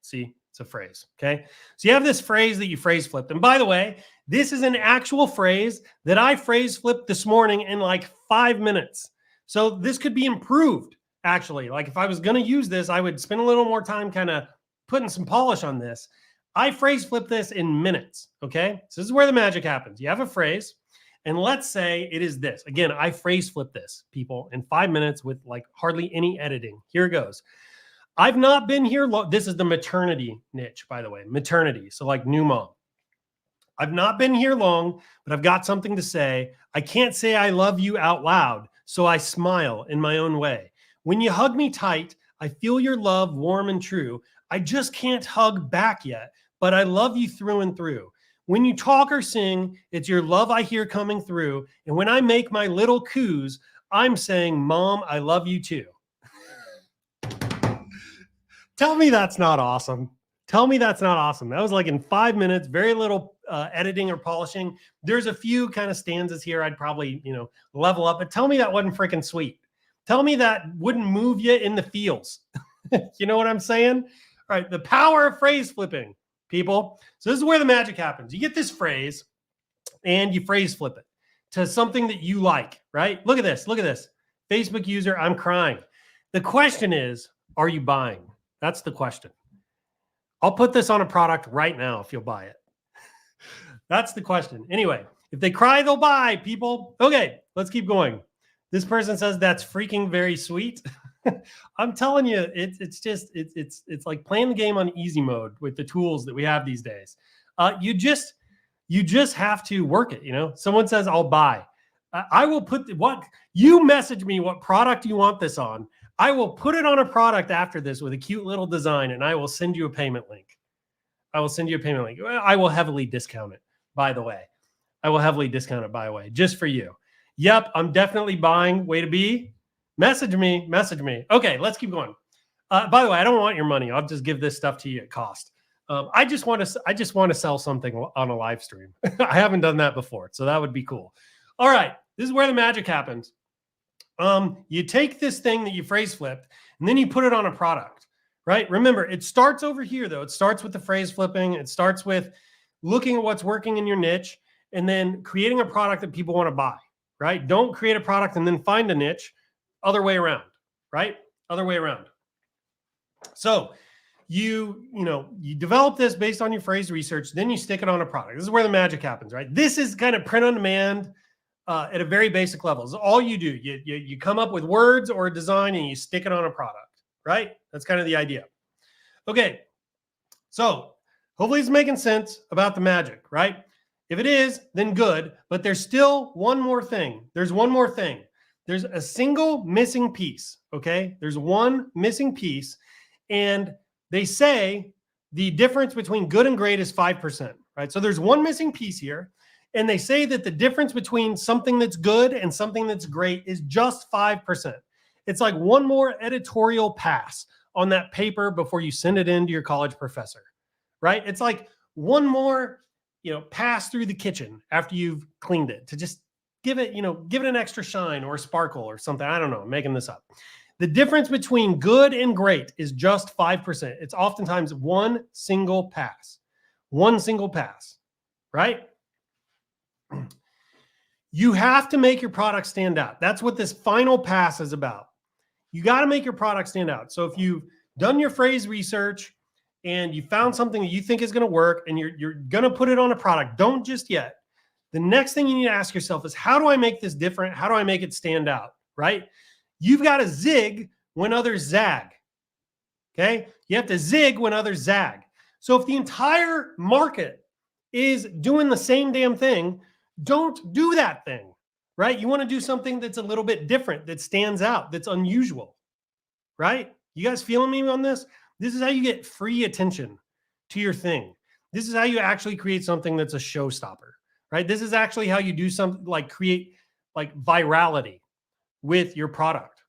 S1: See, it's a phrase, okay? So you have this phrase that you phrase flipped. And by the way, this is an actual phrase that I phrase flipped this morning in like 5 minutes. So this could be improved, actually. Like if I was going to use this, I would spend a little more time kind of putting some polish on this. I phrase flip this in minutes, okay? So this is where the magic happens. You have a phrase, and let's say it is this. Again, I phrase flip this, people, in 5 minutes with like hardly any editing. Here it goes. I've not been here. This is the maternity niche, by the way, maternity. So like new mom. I've not been here long, but I've got something to say. I can't say I love you out loud, so I smile in my own way. When you hug me tight, I feel your love warm and true. I just can't hug back yet, but I love you through and through. When you talk or sing, it's your love I hear coming through. And when I make my little coos, I'm saying, Mom, I love you too. Tell me that's not awesome. Tell me that's not awesome. That was like in 5 minutes, very little editing or polishing. There's a few kind of stanzas here I'd probably, level up, but tell me that wasn't freaking sweet. Tell me that wouldn't move you in the feels. You know what I'm saying? All right, the power of phrase flipping, people. So this is where the magic happens. You get this phrase and you phrase flip it to something that you like, right? Look at this. Look at this. Facebook user, I'm crying. The question is, are you buying? That's the question. I'll put this on a product right now if you'll buy it. That's the question. Anyway, if they cry, they'll buy, people. Okay, let's keep going. This person says that's freaking very sweet. I'm telling you, it's like playing the game on easy mode with the tools that we have these days. You just have to work it. Someone says I'll buy. I will put what you message me what product you want this on. I will put it on a product after this with a cute little design, and I will send you a payment link. I will send you a payment link. I will heavily discount it, by the way. Just for you. Yep, I'm definitely buying. Way to be. Message me. Okay, let's keep going. By the way, I don't want your money. I'll just give this stuff to you at cost. I just want to sell something on a live stream. I haven't done that before, so that would be cool. All right, this is where the magic happens. You take this thing that you phrase flipped, and then you put it on a product, right? Remember, it starts over here, though. It starts with the phrase flipping. It starts with looking at what's working in your niche and then creating a product that people want to buy, right? Don't create a product and then find a niche. Other way around, right? Other way around. So you develop this based on your phrase research, then you stick it on a product. This is where the magic happens, right? This is kind of print on demand at a very basic level. So all you do, you come up with words or a design and you stick it on a product, right? That's kind of the idea. Okay, so Hopefully it's making sense about the magic, right? If it is, then good. But there's still one more thing. There's one more thing. There's a single missing piece, okay? There's one missing piece. And they say the difference between good and great is 5%, right? So there's one missing piece here. And they say that the difference between something that's good and something that's great is just 5%. It's like one more editorial pass on that paper before you send it in to your college professor, right? It's like one more, pass through the kitchen after you've cleaned it to just give it an extra shine or sparkle or something. I don't know, I'm making this up. The difference between good and great is just 5%. It's oftentimes one single pass, right? You have to make your product stand out. That's what this final pass is about. You got to make your product stand out. So if you've done your phrase research and you found something that you think is going to work and you're going to put it on a product, don't just yet. The next thing you need to ask yourself is, how do I make this different? How do I make it stand out, right? You've got to zig when others zag, okay? You have to zig when others zag. So if the entire market is doing the same damn thing, don't do that thing, right? You want to do something that's a little bit different, that stands out, that's unusual, right? You guys feeling me on this? This is how you get free attention to your thing. This is how you actually create something that's a showstopper, right? This is actually how you do something like create like virality with your product,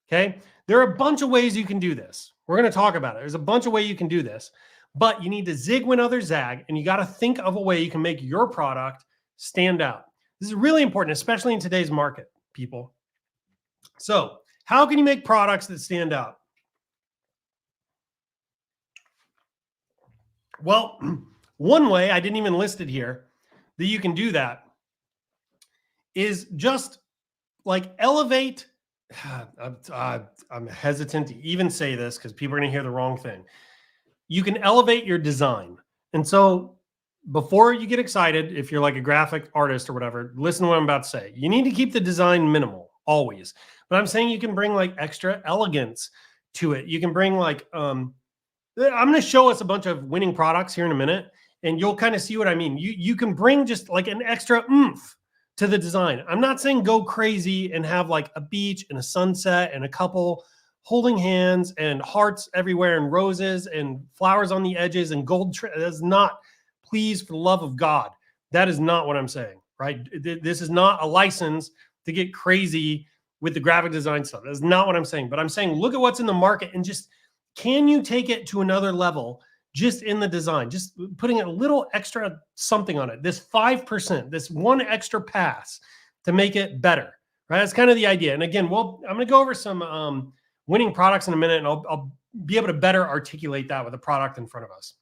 S1: okay? There are a bunch of ways you can do this. We're going to talk about it. There's a bunch of ways you can do this, but you need to zig when others zag, and you got to think of a way you can make your product stand out. This is really important, especially in today's market, people. So how can you make products that stand out? Well, one way, I didn't even list it here, that you can do that is just like elevate. I'm hesitant to even say this because people are going to hear the wrong thing. You can elevate your design. And so before you get excited, if you're like a graphic artist or whatever, listen to what I'm about to say. You need to keep the design minimal always. But I'm saying you can bring like extra elegance to it. You can bring like, I'm going to show us a bunch of winning products here in a minute, and you'll kind of see what I mean. You can bring just like an extra oomph to the design. I'm not saying go crazy and have like a beach and a sunset and a couple holding hands and hearts everywhere and roses and flowers on the edges and gold. That's not, please, for the love of God, that is not what I'm saying, right? This is not a license to get crazy with the graphic design stuff. That's not what I'm saying. But I'm saying, look at what's in the market and just, can you take it to another level just in the design, just putting a little extra something on it, this 5%, this one extra pass to make it better, right? That's kind of the idea. And again, I'm going to go over some winning products in a minute, and I'll be able to better articulate that with a product in front of us.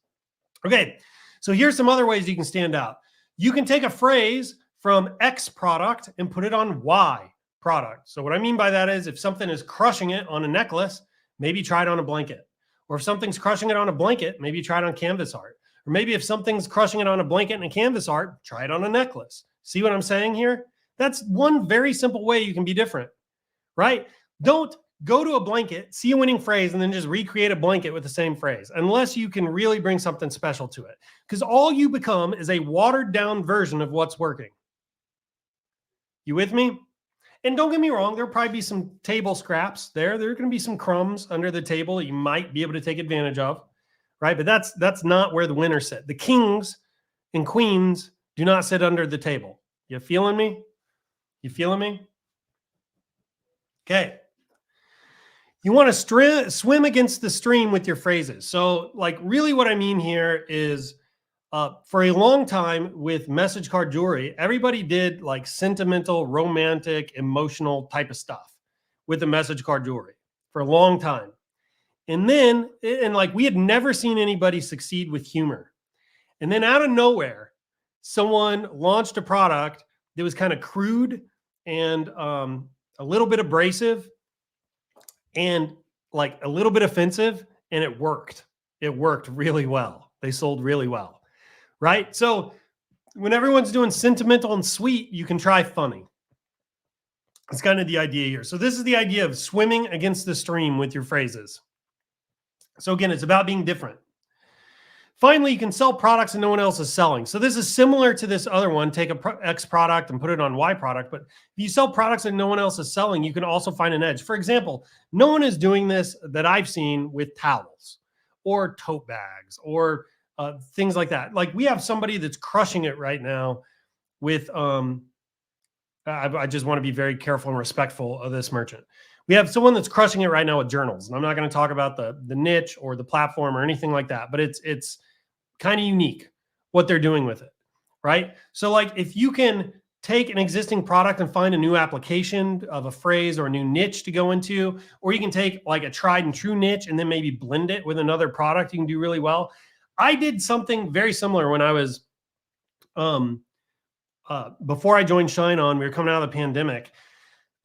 S1: Okay, so here's some other ways you can stand out. You can take a phrase from X product and put it on Y product. So what I mean by that is, if something is crushing it on a necklace, maybe try it on a blanket. Or if something's crushing it on a blanket, maybe try it on canvas art. Or maybe if something's crushing it on a blanket and a canvas art, try it on a necklace. See what I'm saying here? That's one very simple way you can be different, right? Don't go to a blanket, see a winning phrase, and then just recreate a blanket with the same phrase, unless you can really bring something special to it. Because all you become is a watered down version of what's working. You with me? And don't get me wrong, there'll probably be some table scraps there. There are going to be some crumbs under the table that you might be able to take advantage of, right? But that's not where the winners sit. The kings and queens do not sit under the table. You feeling me? You feeling me? Okay. You want to swim against the stream with your phrases. So like really what I mean here is for a long time with message card jewelry, everybody did like sentimental, romantic, emotional type of stuff with the message card jewelry for a long time. And then, like we had never seen anybody succeed with humor. And then out of nowhere, someone launched a product that was kind of crude and a little bit abrasive and like a little bit offensive, and it worked. It worked really well. They sold really well. Right? So when everyone's doing sentimental and sweet, you can try funny. It's kind of the idea here. So this is the idea of swimming against the stream with your phrases. So again, it's about being different. Finally, you can sell products that no one else is selling. So this is similar to this other one. Take a X product and put it on Y product. But if you sell products that no one else is selling, you can also find an edge. For example, no one is doing this that I've seen with towels or tote bags or things like that. Like we have somebody that's crushing it right now with, I just want to be very careful and respectful of this merchant. We have someone that's crushing it right now with journals. And I'm not going to talk about the niche or the platform or anything like that, but it's kind of unique what they're doing with it, right? So like if you can take an existing product and find a new application of a phrase or a new niche to go into, or you can take like a tried and true niche and then maybe blend it with another product, you can do really well. I did something very similar when I was, before I joined ShineOn, we were coming out of the pandemic,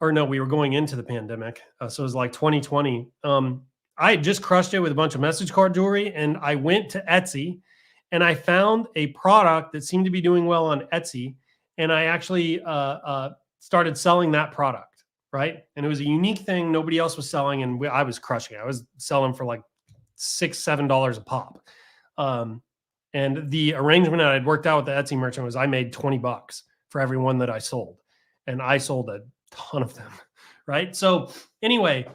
S1: or no, we were going into the pandemic. So it was like 2020. I had just crushed it with a bunch of message card jewelry, and I went to Etsy and I found a product that seemed to be doing well on Etsy. And I actually started selling that product, right? And it was a unique thing nobody else was selling, and I was crushing it. I was selling for like $6, $7 a pop. And the arrangement that I'd worked out with the Etsy merchant was I made $20 for every one that I sold. And I sold a ton of them, right? So anyway,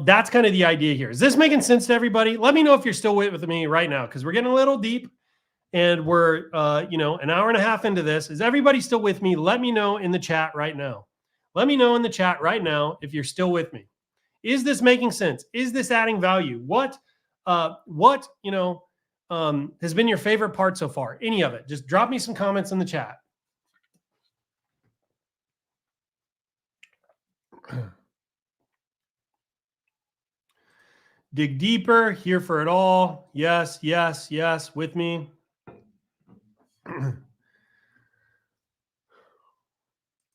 S1: that's kind of the idea here. Is this making sense to everybody? Let me know if you're still with me right now, because we're getting a little deep and we're, an hour and a half into this. Is everybody still with me? Let me know in the chat right now. Let me know in the chat right now if you're still with me. Is this making sense? Is this adding value? What has been your favorite part so far? Any of it? Just drop me some comments in the chat. Dig deeper, here for it all. Yes, yes, yes, with me.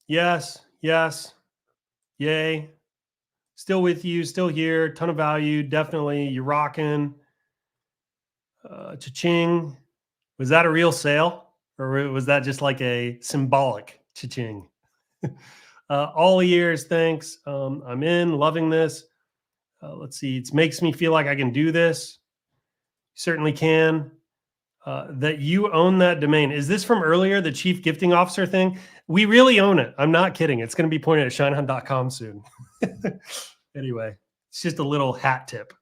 S1: Yes, yes, yay. Still with you, still here, ton of value, definitely. You're rocking. Cha-ching. Was that a real sale? Or was that just like a symbolic cha-ching? All ears, thanks. I'm in, loving this. Let's see. It makes me feel like I can do this. Certainly can. That you own that domain. Is this from earlier, the chief gifting officer thing? We really own it. I'm not kidding. It's going to be pointed at ShineOn.com soon. Anyway, it's just a little hat tip,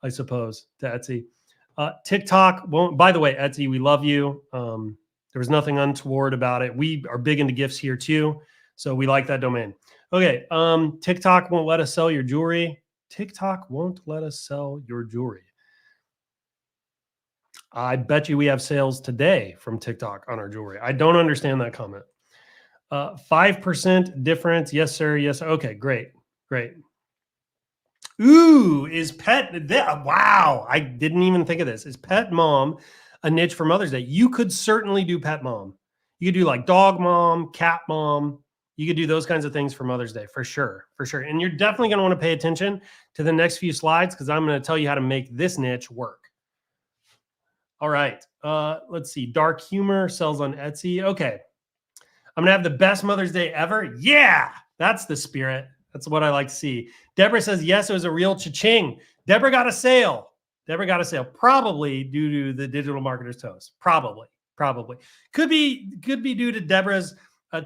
S1: I suppose, to Etsy. TikTok won't, by the way, Etsy, we love you. There was nothing untoward about it. We are big into gifts here too. So we like that domain. Okay. TikTok won't let us sell your jewelry. TikTok won't let us sell your jewelry. I bet you we have sales today from TikTok on our jewelry. I don't understand that comment. 5% difference. Yes, sir. Yes. Okay, great. Great. Ooh, is pet, wow. I didn't even think of this. Is pet mom a niche for Mother's Day? You could certainly do pet mom. You could do like dog mom, cat mom. You could do those kinds of things for Mother's Day for sure, for sure. And you're definitely going to want to pay attention to the next few slides, because I'm going to tell you how to make this niche work. All right. Let's see. Dark humor sells on Etsy. Okay. I'm going to have the best Mother's Day ever. Yeah, that's the spirit. That's what I like to see. Deborah says, yes, it was a real cha-ching. Deborah got a sale. Deborah got a sale, probably due to the Digital Marketer's Toast. Probably. Could be due to Deborah's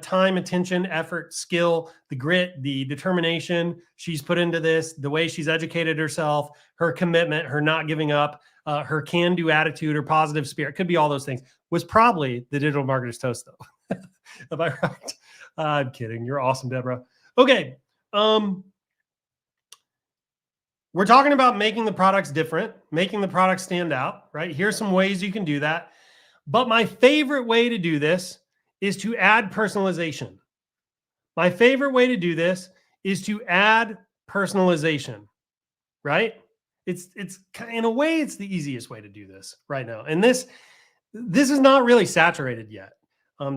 S1: time, attention, effort, skill, the grit, the determination she's put into this, the way she's educated herself, her commitment, her not giving up, her can-do attitude, her positive spirit. Could be all those things. Was probably the Digital Marketer's Toast, though. Am I right? I'm kidding. You're awesome, Deborah. Okay. We're talking about making the products different, making the products stand out, right? Here's some ways you can do that. But my favorite way to do this is to add personalization. My favorite way to do this is to add personalization, right? It's in a way, it's the easiest way to do this right now. And this is not really saturated yet.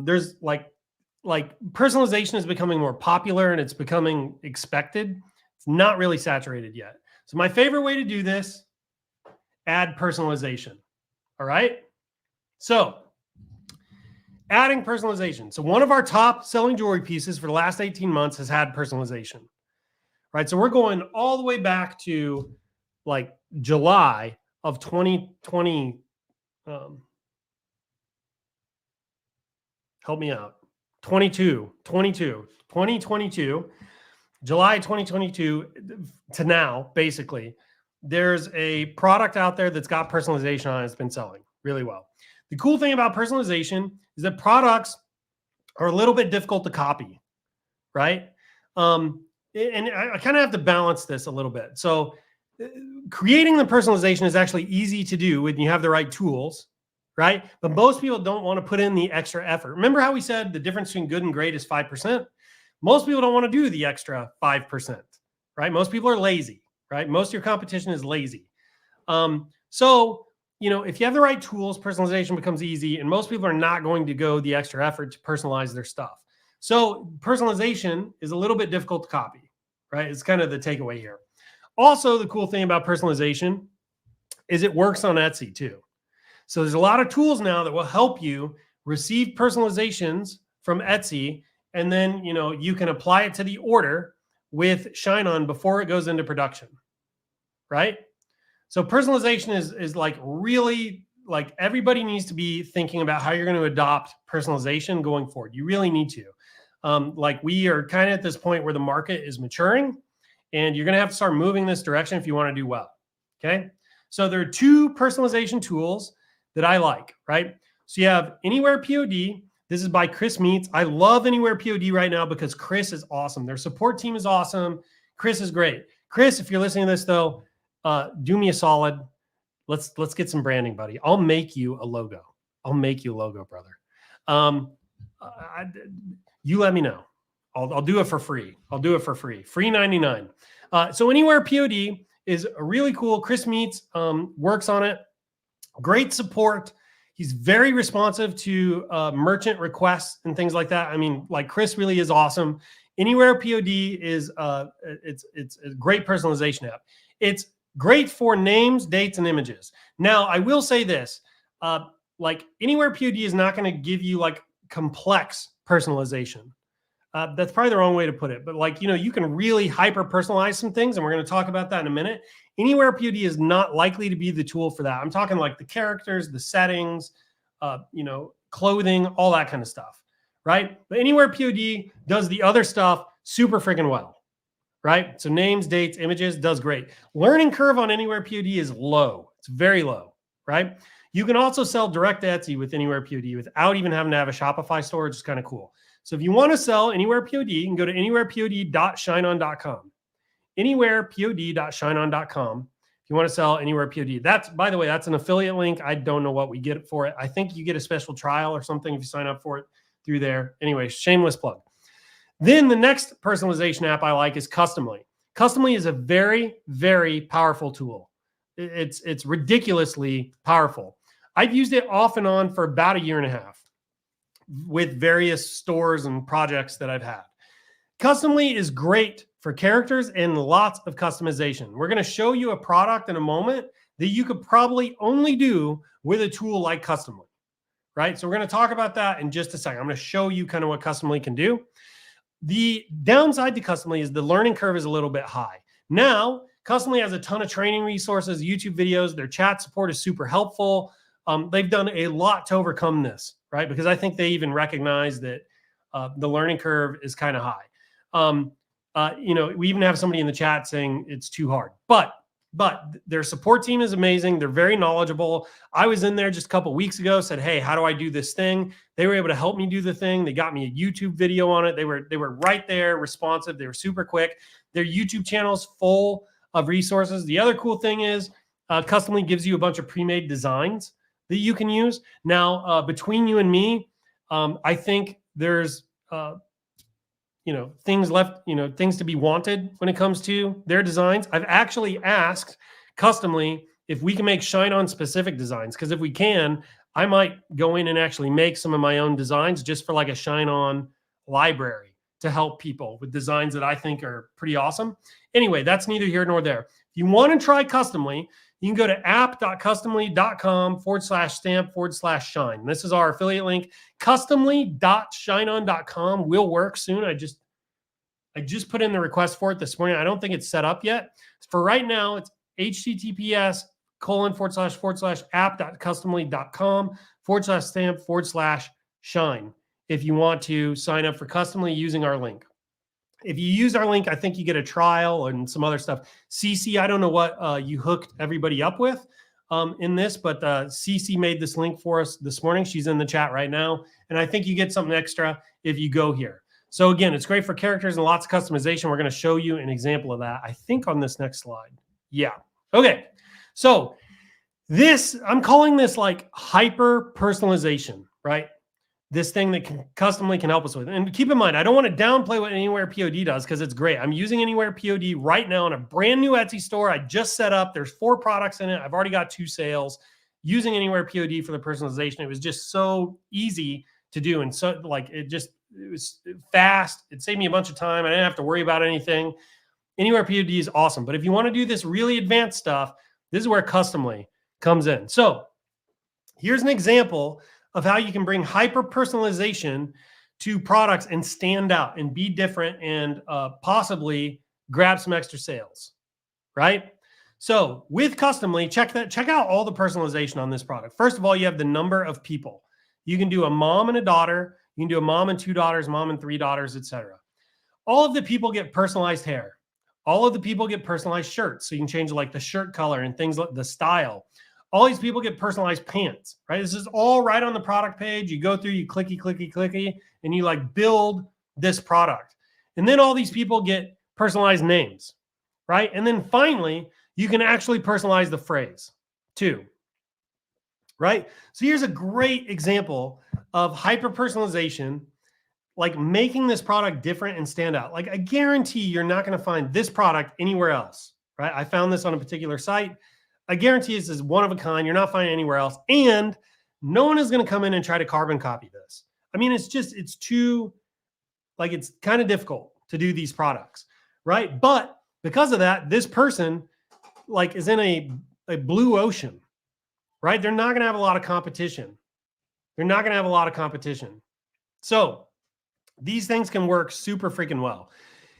S1: There's like personalization is becoming more popular and it's becoming expected. It's not really saturated yet. So my favorite way to do this, add personalization. All right. So adding personalization. So one of our top selling jewelry pieces for the last 18 months has had personalization, right? So we're going all the way back to like July of 2021, Help me out. 2022, July 2022 to now, basically, there's a product out there that's got personalization on it. It's been selling really well. The cool thing about personalization is that products are a little bit difficult to copy, right? And I kind of have to balance this a little bit. So creating the personalization is actually easy to do when you have the right tools, right? But most people don't want to put in the extra effort. Remember how we said the difference between good and great is 5%? Most people don't want to do the extra 5%, right? Most people are lazy, right? Most of your competition is lazy. So, if you have the right tools, personalization becomes easy, and most people are not going to go the extra effort to personalize their stuff. So personalization is a little bit difficult to copy, right? It's kind of the takeaway here. Also, the cool thing about personalization is it works on Etsy too. So there's a lot of tools now that will help you receive personalizations from Etsy, and then you can apply it to the order with ShineOn before it goes into production, right? So personalization is like really, like, everybody needs to be thinking about how you're going to adopt personalization going forward. You really need to. Like, we are kind of at this point where the market is maturing, and you're going to have to start moving this direction if you want to do well. Okay. So there are two personalization tools that I like, right? So you have Anywhere POD. This is by Chris Meets. I love Anywhere POD right now because Chris is awesome. Their support team is awesome. Chris is great. Chris, if you're listening to this though, do me a solid. Let's get some branding, buddy. I'll make you a logo. I'll make you a logo, brother. You let me know. I'll do it for free. I'll do it for free. Free 99. So Anywhere POD is really cool. Chris Meets works on it. Great support. He's very responsive to merchant requests and things like that. I mean, like, Chris really is awesome. Anywhere POD is it's a great personalization app. It's great for names, dates, and images. Now, I will say this, like, Anywhere POD is not going to give you like complex personalization. That's probably the wrong way to put it, but like, you can really hyper personalize some things, and we're going to talk about that in a minute. Anywhere POD is not likely to be the tool for that. I'm talking like the characters, the settings, clothing, all that kind of stuff, right? But Anywhere POD does the other stuff super freaking well, right? So names, dates, images, does great. Learning curve on Anywhere POD is low. It's very low, right? You can also sell direct to Etsy with Anywhere POD without even having to have a Shopify store, which is kind of cool. So if you want to sell Anywhere POD, you can go to anywherepod.shineon.com. anywherepod.shineon.com. If you want to sell Anywhere POD. That's, by the way, that's an affiliate link. I don't know what we get for it. I think you get a special trial or something if you sign up for it through there. Anyway, shameless plug. Then the next personalization app I like is Customly. Customly is a very, very powerful tool. It's ridiculously powerful. I've used it off and on for about a year and a half with various stores and projects that I've had. Customly is great for characters and lots of customization. We're going to show you a product in a moment that you could probably only do with a tool like Customly, right? So we're going to talk about that in just a second. I'm going to show you kind of what Customly can do. The downside to Customly is the learning curve is a little bit high. Now, Customly has a ton of training resources, YouTube videos. Their chat support is super helpful. They've done a lot to overcome this, right? Because I think they even recognize that the learning curve is kind of high. We even have somebody in the chat saying it's too hard, but their support team is amazing. They're very knowledgeable. I was in there just a couple of weeks ago, said, hey, how do I do this thing? They were able to help me do the thing. They got me a YouTube video on it. They were right there, responsive. They were super quick. Their YouTube channel is full of resources. The other cool thing is Customly gives you a bunch of pre-made designs that you can use. Now, between you and me, I think there's things left, things to be wanted when it comes to their designs. I've actually asked Customly if we can make ShineOn specific designs, because if we can, I might go in and actually make some of my own designs just for like a ShineOn library to help people with designs that I think are pretty awesome. Anyway, that's neither here nor there. If you want to try Customly, you can go to app.customly.com/stamp/shine. This is our affiliate link. Customly.shineon.com will work soon. I just put in the request for it this morning. I don't think it's set up yet. For right now, it's https app.customly.com/stamp/shine if you want to sign up for Customly using our link. If you use our link, I think you get a trial and some other stuff. CC, I don't know what you hooked everybody up with in this, but CC made this link for us this morning. She's in the chat right now. And I think you get something extra if you go here. So again, it's great for characters and lots of customization. We're going to show you an example of that, I think, on this next slide. Yeah. Okay. So this, I'm calling this like hyper personalization, right? This thing that Customly can help us with. And keep in mind, I don't want to downplay what Anywhere POD does because it's great. I'm using Anywhere POD right now in a brand new Etsy store I just set up. There's 4 products in it. I've already got 2 sales using Anywhere POD for the personalization. It was just so easy to do. And so like, it was fast. It saved me a bunch of time. I didn't have to worry about anything. Anywhere POD is awesome. But if you want to do this really advanced stuff, this is where Customly comes in. So here's an example of how you can bring hyper personalization to products and stand out and be different and possibly grab some extra sales, right? So with Customly, check out all the personalization on this product. First of all, you have the number of people. You can do a mom and a daughter. You can do a mom and 2 daughters, mom and 3 daughters, etc. All of the people get personalized hair. All of the people get personalized shirts. So you can change like the shirt color and things like the style. All these people get personalized pants, right? This is all right on the product page. You go through, you clicky, and you like build this product. And then all these people get personalized names, right? And then finally, you can actually personalize the phrase too, right? So here's a great example of hyper personalization, like making this product different and stand out. Like I guarantee you're not going to find this product anywhere else, right? I found this on a particular site. I guarantee this is one of a kind. You're not finding it anywhere else. And no one is going to come in and try to carbon copy this. I mean, it's too, like, it's kind of difficult to do these products, right? But because of that, this person like is in a blue ocean, right? They're not going to have a lot of competition. They're not going to have a lot of competition. So these things can work super freaking well.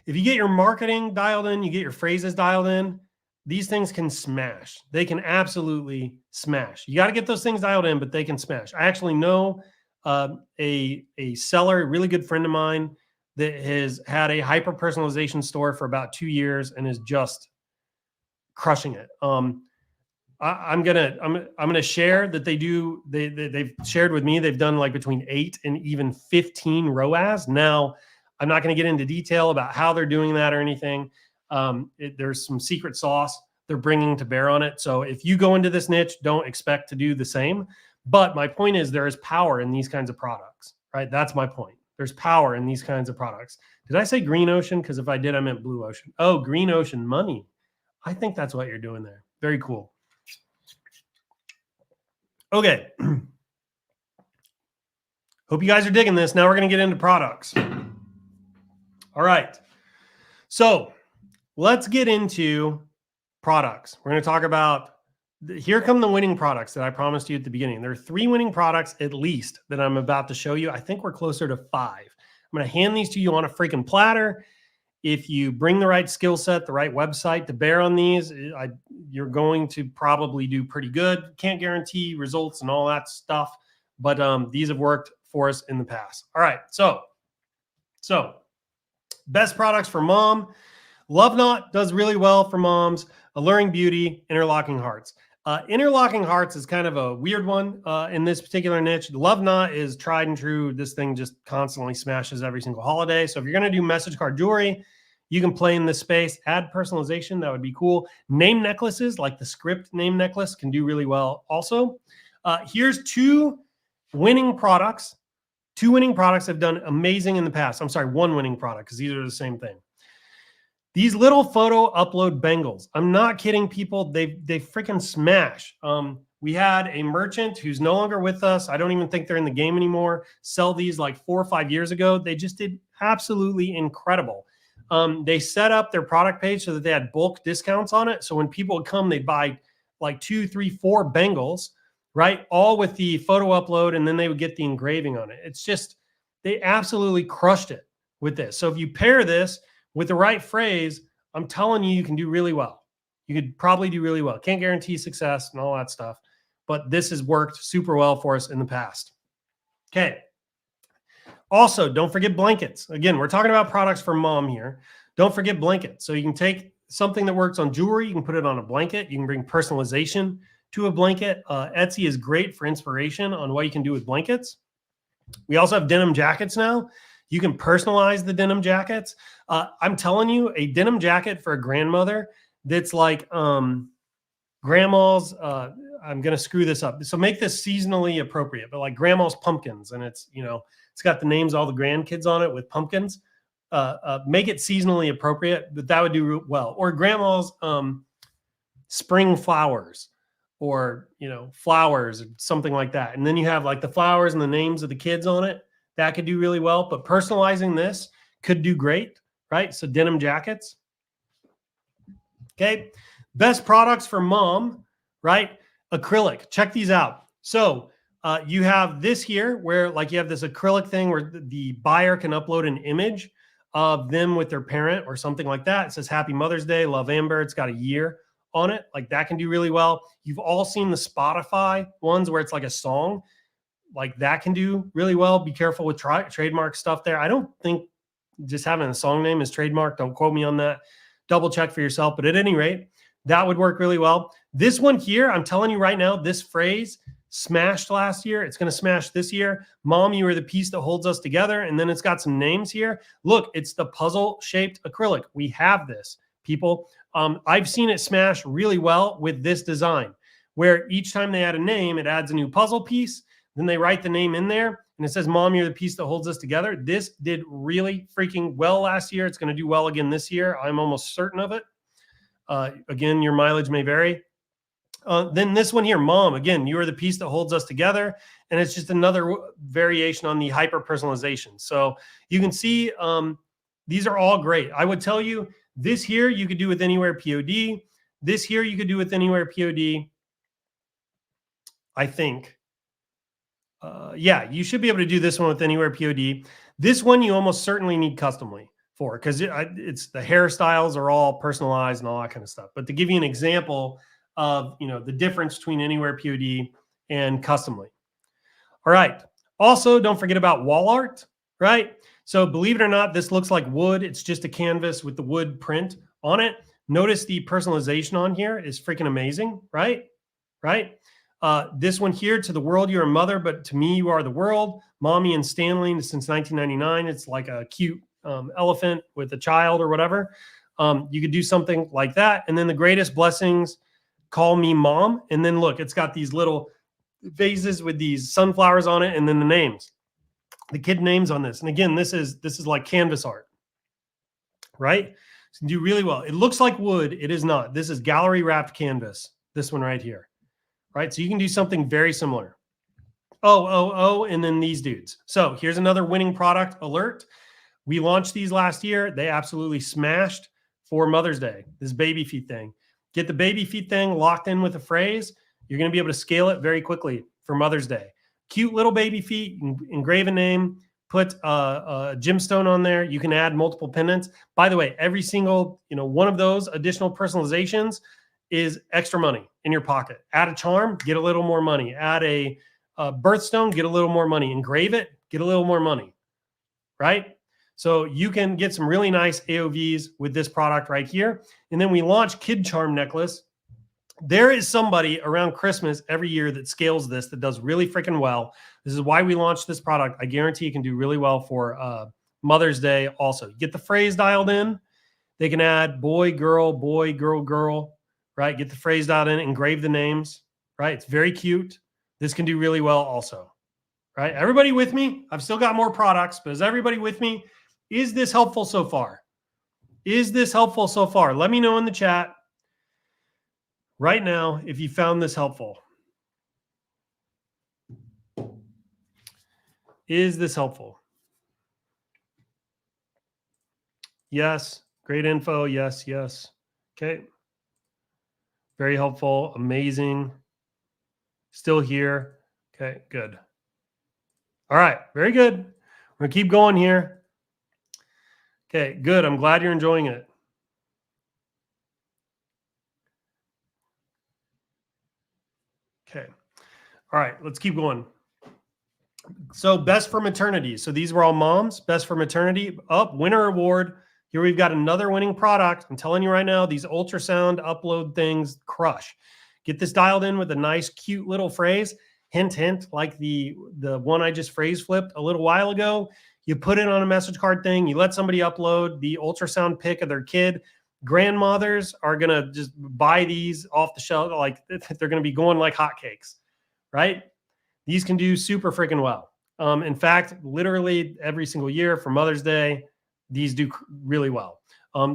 S1: If you get your marketing dialed in, you get your phrases dialed in, these things can smash. They can absolutely smash. You got to get those things dialed in, but they can smash. I actually know a seller, a really good friend of mine that has had a hyper personalization store for about 2 years and is just crushing it. I'm gonna share that they've shared with me they've done like between 8 and even 15 ROAS. Now, I'm not going to get into detail about how they're doing that or anything. There's some secret sauce they're bringing to bear on it. So if you go into this niche, don't expect to do the same. But my point is there is power in these kinds of products, right? That's my point. There's power in these kinds of products. Did I say green ocean? Because if I did, I meant blue ocean. Oh, green ocean money. I think that's what you're doing there. Very cool. Okay. Hope you guys are digging this. Now we're going to get into products. All right. So let's get into products. We're going to talk about, here come the winning products that I promised you at the beginning. There are 3 winning products at least that I'm about to show you. I think we're closer to 5. I'm going to hand these to you on a freaking platter. If you bring the right skill set, the right website to bear on these, you're going to probably do pretty good. Can't guarantee results and all that stuff, but these have worked for us in the past. All right, so best products for mom. Love Knot does really well for moms. Alluring Beauty, Interlocking Hearts. Interlocking Hearts is kind of a weird one in this particular niche. Love Knot is tried and true. This thing just constantly smashes every single holiday. So if you're going to do message card jewelry, you can play in this space. Add personalization, that would be cool. Name necklaces, like the script name necklace, can do really well also. Here's 2 winning products. 2 winning products have done amazing in the past. I'm sorry, 1 winning product, because these are the same thing. These little photo upload bangles. I'm not kidding, people. They freaking smash. We had a merchant who's no longer with us. I don't even think they're in the game anymore. Sell these like 4 or 5 years ago. They just did absolutely incredible. They set up their product page so that they had bulk discounts on it. So when people would come, they'd buy like 2, 3, 4 bangles, right? All with the photo upload, and then they would get the engraving on it. It's just, they absolutely crushed it with this. So if you pair this with the right phrase, I'm telling you, you can do really well. you could probably do really well. Can't guarantee success and all that stuff, but this has worked super well for us in the past. Okay. Also, don't forget blankets. Again, we're talking about products for mom here. Don't forget blankets. So you can take something that works on jewelry, you can put it on a blanket. You can bring personalization to a blanket. Etsy is great for inspiration on what you can do with blankets. We also have denim jackets now. You can personalize the denim jackets. I'm telling you, a denim jacket for a grandmother that's like grandma's, I'm going to screw this up. So make this seasonally appropriate, but like grandma's pumpkins. And it's, you know, it's got the names of all the grandkids on it with pumpkins. Make it seasonally appropriate, but that would do well. Or grandma's spring flowers, or, you know, flowers or something like that. And then you have like the flowers and the names of the kids on it. That could do really well, but personalizing this could do great, right? So denim jackets. Okay. Best products for mom, right? Acrylic. Check these out. So you have this here where like you have this acrylic thing where the buyer can upload an image of them with their parent or something like that. It says Happy Mother's Day, love Amber. It's got a year on it. Like that can do really well. You've all seen the Spotify ones where it's like a song. Like that can do really well. Be careful with trademark stuff there. I don't think just having a song name is trademark. Don't quote me on that. Double check for yourself. But at any rate, that would work really well. This one here, I'm telling you right now, this phrase smashed last year. It's going to smash this year. Mom, you are the piece that holds us together. And then it's got some names here. Look, it's the puzzle shaped acrylic. We have this, people. I've seen it smash really well with this design, where each time they add a name, it adds a new puzzle piece. Then they write the name in there and it says, Mom, you're the piece that holds us together. This did really freaking well last year. It's going to do well again this year. I'm almost certain of it. Again, your mileage may vary. Then this one here, Mom, again, you are the piece that holds us together. And it's just another variation on the hyper personalization. So you can see these are all great. I would tell you this here, you could do with Anywhere POD. This here, you could do with Anywhere POD. I think. Yeah, you should be able to do this one with Anywhere POD. This one you almost certainly need customly for, because it's the hairstyles are all personalized and all that kind of stuff. But to give you an example of, you know, the difference between Anywhere POD and customly. All right. Also, don't forget about wall art, right? So believe it or not, this looks like wood. It's just a canvas with the wood print on it. Notice the personalization on here is freaking amazing, right? Right? This one here, to the world, you're a mother, but to me, you are the world. Mommy and Stanley since 1999. It's like a cute elephant with a child or whatever. You could do something like that. And then the greatest blessings, call me mom. And then look, it's got these little vases with these sunflowers on it, and then the names, the kid names on this. And again, this is like canvas art, right? So do really well. It looks like wood. It is not. This is gallery wrapped canvas. This one right here. Right? So you can do something very similar. And then these dudes. So here's another winning product alert. We launched these last year. They absolutely smashed for Mother's Day, this baby feet thing. Get the baby feet thing locked in with a phrase. You're going to be able to scale it very quickly for Mother's Day. Cute little baby feet, engrave a name, put a gemstone on there. You can add multiple pendants. By the way, every single, one of those additional personalizations is extra money in your pocket. Add a charm, get a little more money. Add a birthstone, get a little more money. Engrave it, get a little more money, right? So you can get some really nice AOVs with this product right here. And then we launched Kid Charm Necklace. There is somebody around Christmas every year that scales this, that does really freaking well. This is why we launched this product. I guarantee you can do really well for Mother's Day also. Get the phrase dialed in. They can add boy, girl, girl, right? Get the phrase dialed in, engrave the names, right? It's very cute. This can do really well also, right? Everybody with me? I've still got more products, but is everybody with me? Is this helpful so far? Is this helpful so far? Let me know in the chat right now if you found this helpful. Is this helpful? Yes. Great info. Yes. Yes. Okay. Very helpful. Amazing. Still here. Okay. Good. All right. Very good. We're going to keep going here. Okay. Good. I'm glad you're enjoying it. Okay. All right, let's keep going. So best for maternity. So these were all moms. Best for maternity. Up, winner award. Here we've got another winning product. I'm telling you right now, these ultrasound upload things crush. Get this dialed in with a nice, cute little phrase. Hint, hint, like the one I just phrase flipped a little while ago. You put it on a message card thing. You let somebody upload the ultrasound pic of their kid. Grandmothers are going to just buy these off the shelf. Like they're going to be going like hotcakes, right? These can do super freaking well. In fact, literally every single year for Mother's Day, these do really well.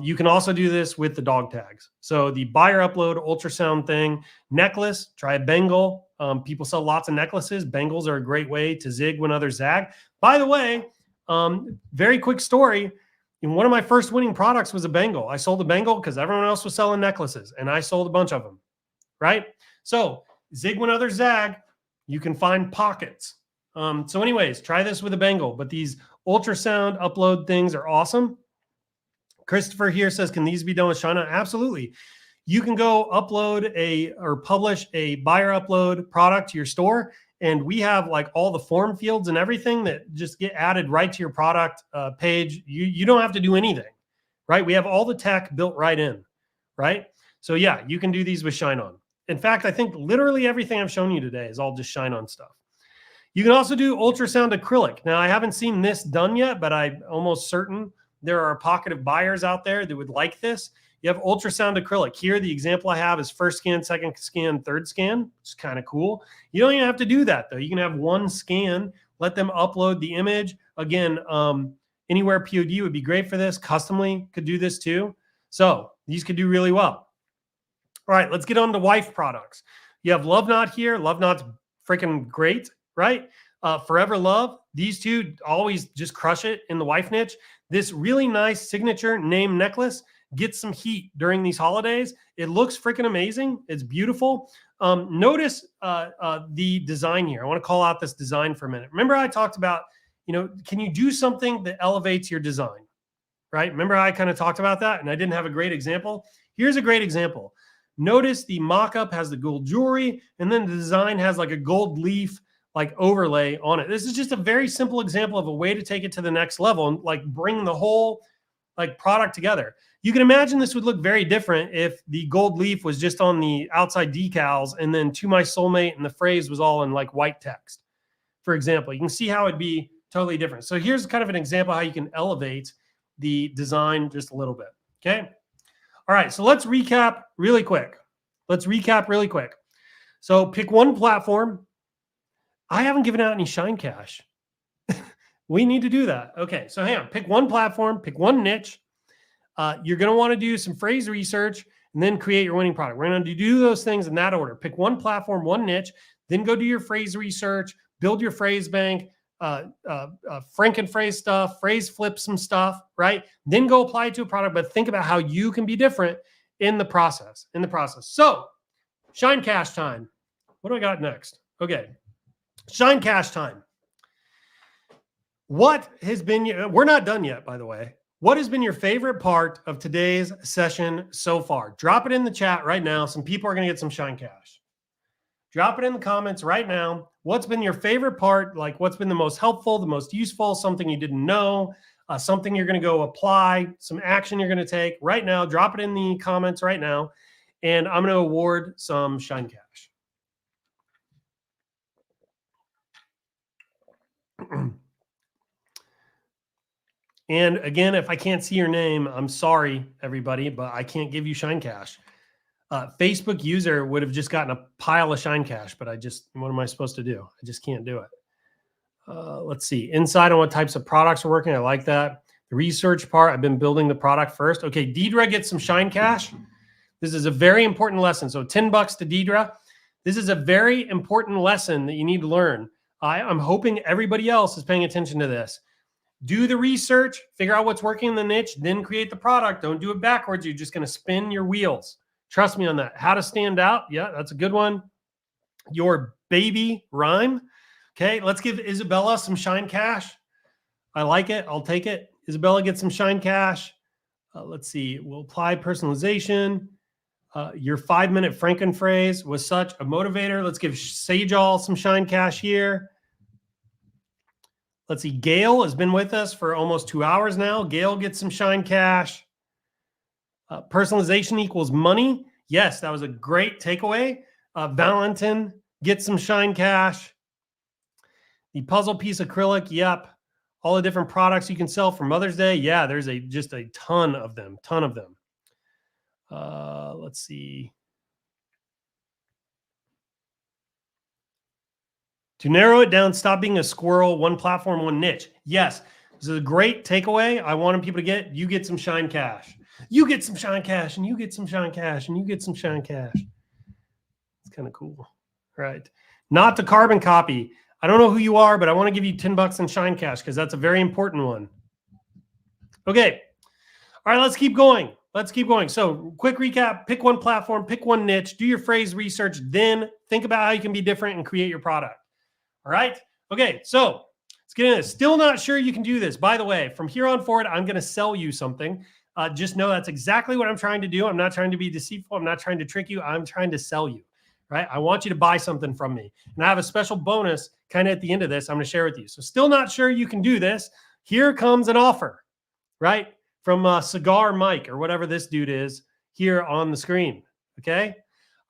S1: You can also do this with the dog tags. So the buyer upload ultrasound thing, necklace, try a bangle. People sell lots of necklaces. Bangles are a great way to zig when others zag. By the way, very quick story. One of my first winning products was a bangle. I sold a bangle because everyone else was selling necklaces, and I sold a bunch of them, right? So zig when others zag. You can find pockets. So anyways, try this with a bangle, but these ultrasound upload things are awesome. Christopher here says, can these be done with ShineOn? Absolutely. You can go upload or publish a buyer upload product to your store. And we have like all the form fields and everything that just get added right to your product page. You don't have to do anything, right? We have all the tech built right in, right? So yeah, you can do these with ShineOn. In fact, I think literally everything I've shown you today is all just ShineOn stuff. You can also do ultrasound acrylic. Now, I haven't seen this done yet, but I'm almost certain there are a pocket of buyers out there that would like this. You have ultrasound acrylic. Here, the example I have is first scan, second scan, third scan. It's kind of cool. You don't even have to do that, though. You can have one scan, let them upload the image. Again, anywhere POD would be great for this. Customly could do this too. So these could do really well. All right, let's get on to wife products. You have Love Knot here. Love Knot's freaking great, right? Forever Love. These two always just crush it in the wife niche. This really nice signature name necklace gets some heat during these holidays. It looks freaking amazing. It's beautiful. Notice the design here. I want to call out this design for a minute. Remember I talked about, can you do something that elevates your design, right? Remember I kind of talked about that and I didn't have a great example. Here's a great example. Notice the mock-up has the gold jewelry and then the design has like a gold leaf like overlay on it. This is just a very simple example of a way to take it to the next level and like bring the whole like product together. You can imagine this would look very different if the gold leaf was just on the outside decals and then to my soulmate and the phrase was all in like white text, for example. You can see how it'd be totally different. So here's kind of an example how you can elevate the design just a little bit, okay? All right, so let's recap really quick. So pick one platform. I haven't given out any Shine Cash. We need to do that. Okay, so hang on. Pick one platform, pick one niche. You're going to want to do some phrase research and then create your winning product. We're going to do those things in that order. Pick one platform, one niche, then go do your phrase research, build your phrase bank, Franken-phrase stuff, phrase flip some stuff, right? Then go apply it to a product, but think about how you can be different in the process. So Shine Cash time. What do I got next? Okay. Shine Cash time. What has been we're not done yet, by the way. What has been your favorite part of today's session so far? Drop it in the chat right now. Some people are going to get some Shine Cash. Drop it in the comments right now. What's been your favorite part? Like what's been the most helpful, the most useful, something you didn't know, something you're going to go apply, some action you're going to take right now. Drop it in the comments right now. And I'm going to award some Shine Cash. And again, if I can't see your name, I'm sorry, everybody, but I can't give you Shine Cash. Facebook user would have just gotten a pile of Shine Cash, but what am I supposed to do? I just can't do it. Let's see. Insight on what types of products are working. I like that. The research part, I've been building the product first. Okay, Deidre gets some Shine Cash. This is a very important lesson. So $10 to Deidre. This is a very important lesson that you need to learn. I'm hoping everybody else is paying attention to this. Do the research, figure out what's working in the niche, then create the product. Don't do it backwards. You're just going to spin your wheels. Trust me on that. How to stand out. Yeah, that's a good one. Your baby rhyme. Okay, let's give Isabella some Shine Cash. I like it. I'll take it. Isabella gets some Shine Cash. Let's see. We'll apply personalization. Your 5-minute Franken phrase was such a motivator. Let's give Sajal some Shine Cash here. Let's see. Gail has been with us for almost 2 hours now. Gail gets some Shine Cash. Personalization equals money. Yes, that was a great takeaway. Valentin gets some Shine Cash. The puzzle piece acrylic. Yep. All the different products you can sell for Mother's Day. Yeah, there's just a ton of them. Let's see. To narrow it down, stop being a squirrel, one platform, one niche. Yes, this is a great takeaway. I wanted people to get, you get some Shine Cash. You get some Shine Cash, and you get some Shine Cash, and you get some Shine Cash. It's kind of cool. Right. Not to carbon copy. I don't know who you are, but I want to give you $10 in Shine Cash because that's a very important one. Okay. All right, let's keep going. So quick recap, pick one platform, pick one niche, do your phrase research, then think about how you can be different and create your product. All right. Okay. So let's get into this. Still not sure you can do this. By the way, from here on forward, I'm going to sell you something. Just know that's exactly what I'm trying to do. I'm not trying to be deceitful. I'm not trying to trick you. I'm trying to sell you, right? I want you to buy something from me. And I have a special bonus kind of at the end of this I'm going to share with you. So still not sure you can do this. Here comes an offer, right? From Cigar Mike or whatever this dude is here on the screen. Okay.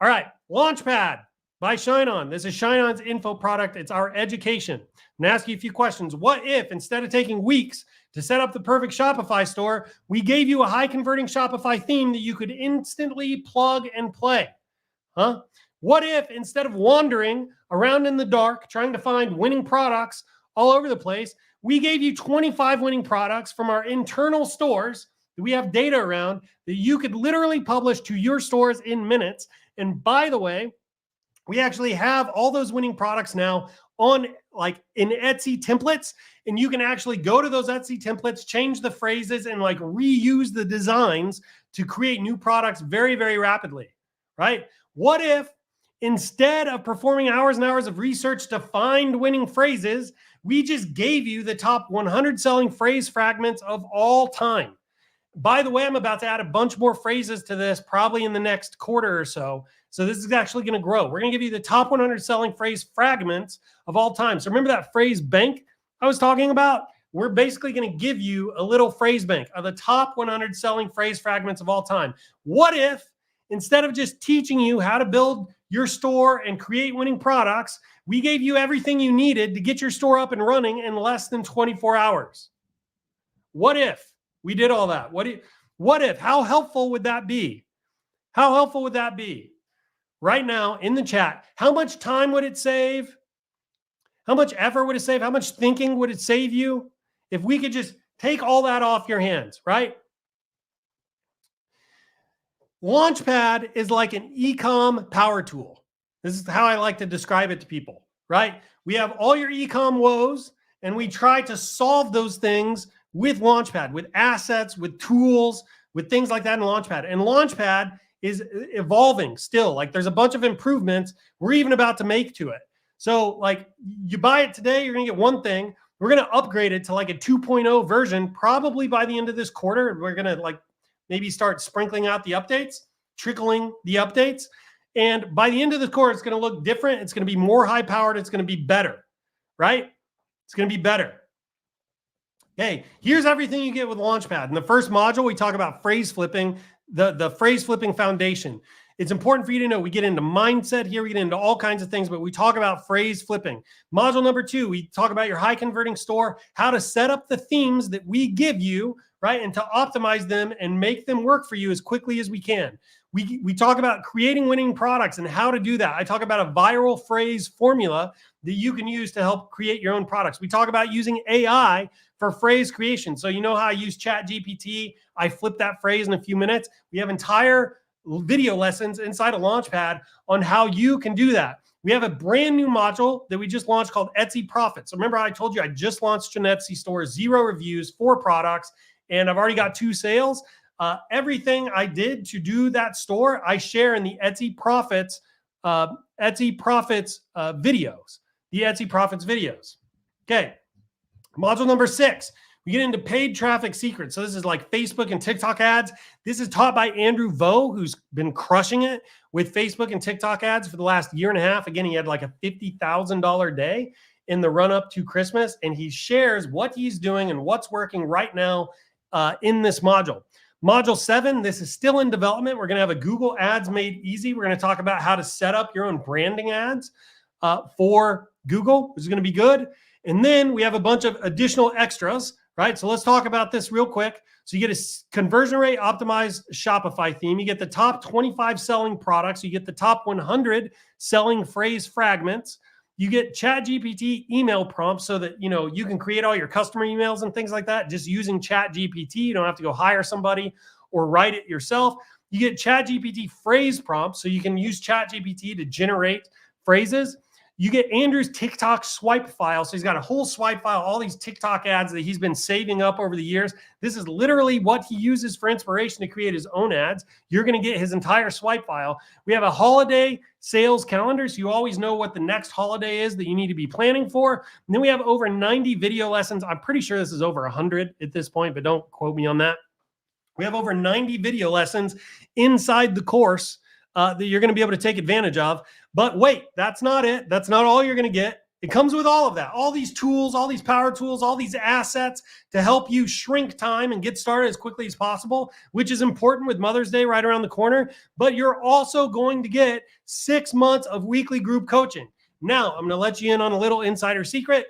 S1: All right. Launchpad by ShineOn. This is ShineOn's info product. It's our education. I'm going to ask you a few questions. What if instead of taking weeks to set up the perfect Shopify store, we gave you a high converting Shopify theme that you could instantly plug and play? Huh? What if instead of wandering around in the dark trying to find winning products all over the place, we gave you 25 winning products from our internal stores that we have data around that you could literally publish to your stores in minutes? And by the way, we actually have all those winning products now on like in Etsy templates, and you can actually go to those Etsy templates, change the phrases, and like reuse the designs to create new products very, very rapidly, right? What if instead of performing hours and hours of research to find winning phrases, we just gave you the top 100 selling phrase fragments of all time? By the way, I'm about to add a bunch more phrases to this probably in the next quarter or so. So this is actually going to grow. We're going to give you the top 100 selling phrase fragments of all time. So remember that phrase bank I was talking about? We're basically going to give you a little phrase bank of the top 100 selling phrase fragments of all time. What if instead of just teaching you how to build your store and create winning products, we gave you everything you needed to get your store up and running in less than 24 hours? What if we did all that? What if? How helpful would that be? How helpful would that be? Right now in the chat, how much time would it save? How much effort would it save? How much thinking would it save you if we could just take all that off your hands, right? Launchpad is like an e-com power tool. This is how I like to describe it to people, right? We have all your e-com woes, and we try to solve those things with Launchpad, with assets, with tools, with things like that in Launchpad. And Launchpad is evolving still. Like there's a bunch of improvements we're even about to make to it. So like you buy it today, you're going to get one thing. We're going to upgrade it to like a 2.0 version, probably by the end of this quarter. We're going to like maybe start sprinkling out the updates, trickling the updates. And by the end of the quarter, it's going to look different. It's going to be more high powered. It's going to be better, right? It's going to be better. Okay, here's everything you get with Launchpad. In the first module, we talk about phrase flipping, the phrase flipping foundation. It's important for you to know we get into mindset here. We get into all kinds of things, but we talk about phrase flipping. Module number 2, we talk about your high converting store, how to set up the themes that we give you, right? And to optimize them and make them work for you as quickly as we can. We talk about creating winning products and how to do that. I talk about a viral phrase formula that you can use to help create your own products. We talk about using AI for phrase creation. So you know how I use ChatGPT? I flip that phrase in a few minutes. We have entire video lessons inside of Launchpad on how you can do that. We have a brand new module that we just launched called Etsy Profits. So remember I told you I just launched an Etsy store, 0 reviews, 4 products, and I've already got 2 sales. Everything I did to do that store, I share in the Etsy Profits videos. The Etsy Profits videos. Okay. Module number 6, We get into paid traffic secrets. So this is like Facebook and TikTok ads. This is taught by Andrew Vo, who's been crushing it with Facebook and TikTok ads for the last year and a half. Again, he had like a $50,000 day in the run up to Christmas, and he shares what he's doing and what's working right now in this module. Module 7, this is still in development. We're going to have a Google Ads Made Easy. We're going to talk about how to set up your own branding ads for Google, which is going to be good. And then we have a bunch of additional extras, right? So let's talk about this real quick. So you get a conversion rate optimized Shopify theme. You get the top 25 selling products. You get the top 100 selling phrase fragments. You get ChatGPT email prompts so that, you can create all your customer emails and things like that just using ChatGPT. You don't have to go hire somebody or write it yourself. You get ChatGPT phrase prompts so you can use ChatGPT to generate phrases. You get Andrew's TikTok swipe file. So he's got a whole swipe file, all these TikTok ads that he's been saving up over the years. This is literally what he uses for inspiration to create his own ads. You're going to get his entire swipe file. We have a holiday sales calendar, so you always know what the next holiday is that you need to be planning for. And then we have over 90 video lessons. I'm pretty sure this is over 100 at this point, but don't quote me on that. We have over 90 video lessons inside the course that you're going to be able to take advantage of. But wait, that's not it. That's not all you're going to get. It comes with all of that, all these tools, all these power tools, all these assets to help you shrink time and get started as quickly as possible, which is important with Mother's Day right around the corner. But you're also going to get 6 months of weekly group coaching. Now, I'm going to let you in on a little insider secret.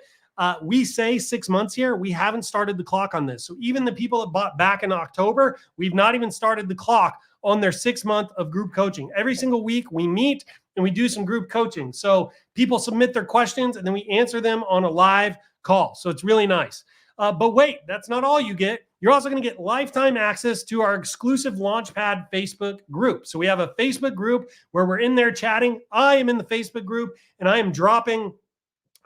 S1: We say 6 months here. We haven't started the clock on this. So even the people that bought back in October, we've not even started the clock on their 6 month of group coaching. Every single week we meet and we do some group coaching. So people submit their questions and then we answer them on a live call. So it's really nice. But wait, that's not all you get. You're also going to get lifetime access to our exclusive Launchpad Facebook group. So we have a Facebook group where we're in there chatting. I am in the Facebook group and I am dropping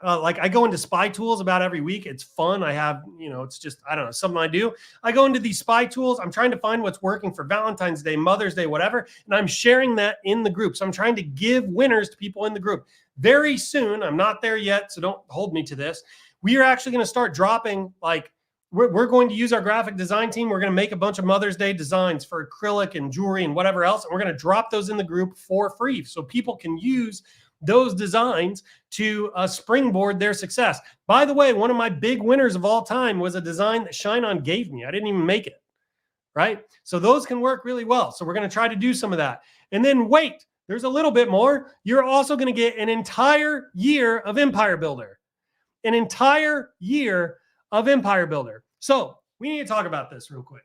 S1: I go into spy tools about every week. It's fun. I have, it's just, I don't know, something I do. I go into these spy tools. I'm trying to find what's working for Valentine's Day, Mother's Day, whatever. And I'm sharing that in the group. So I'm trying to give winners to people in the group. Very soon, I'm not there yet, so don't hold me to this. We are actually going to start dropping, we're going to use our graphic design team. We're going to make a bunch of Mother's Day designs for acrylic and jewelry and whatever else. And we're going to drop those in the group for free so people can use those designs to springboard their success. By the way, one of my big winners of all time was a design that ShineOn gave me. I didn't even make it, right? So those can work really well. So we're going to try to do some of that. And then wait, there's a little bit more. You're also going to get an entire year of Empire Builder. An entire year of Empire Builder. So we need to talk about this real quick.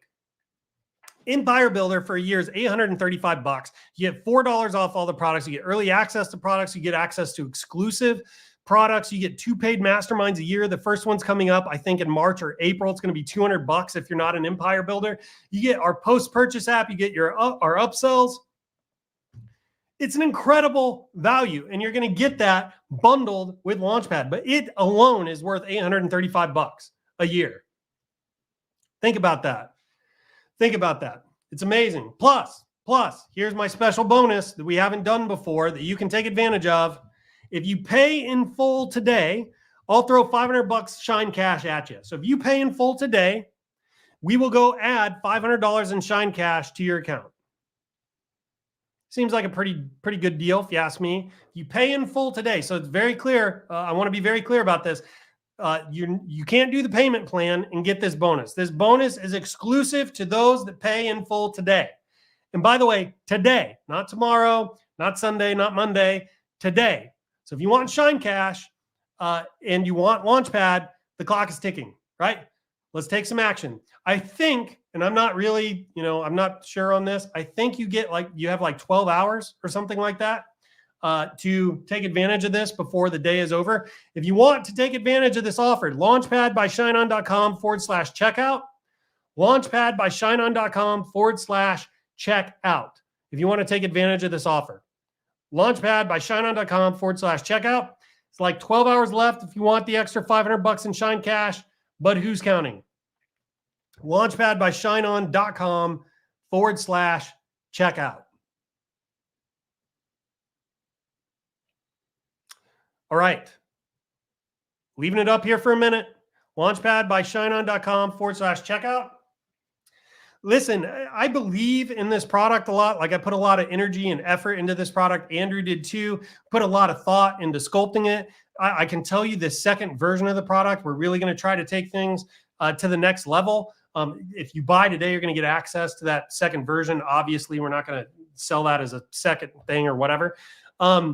S1: Empire Builder for a year is $835. You get $4 off all the products. You get early access to products. You get access to exclusive products. You get 2 paid masterminds a year. The first one's coming up, I think, in March or April. It's going to be $200 if you're not an Empire Builder. You get our post-purchase app. You get our upsells. It's an incredible value, and you're going to get that bundled with Launchpad. But it alone is worth $835 a year. Think about that. Think about that. It's amazing. Plus, here's my special bonus that we haven't done before that you can take advantage of. If you pay in full today, I'll throw $500 Shine Cash at you. So if you pay in full today, we will go add $500 in Shine Cash to your account. Seems like a pretty good deal if you ask me. You pay in full today. So it's very clear. I want to be very clear about this. You can't do the payment plan and get this bonus. This bonus is exclusive to those that pay in full today. And by the way, today, not tomorrow, not Sunday, not Monday, today. So if you want Shine Cash and you want Launchpad, the clock is ticking, right? Let's take some action. I think, and I'm not really, I'm not sure on this. I think you have 12 hours or something like that. To take advantage of this before the day is over. If you want to take advantage of this offer, launchpadbyshineon.com/checkout. Launchpadbyshineon.com/checkout. If you want to take advantage of this offer, launchpadbyshineon.com/checkout. It's like 12 hours left if you want the extra $500 in Shine Cash, but who's counting? Launchpadbyshineon.com/checkout. All right. Leaving it up here for a minute. Launchpad by ShineOn.com/checkout. Listen, I believe in this product a lot. Like I put a lot of energy and effort into this product. Andrew did too. Put a lot of thought into sculpting it. I can tell you the second version of the product, we're really going to try to take things to the next level. If you buy today, you're going to get access to that second version. Obviously, we're not going to sell that as a second thing or whatever. I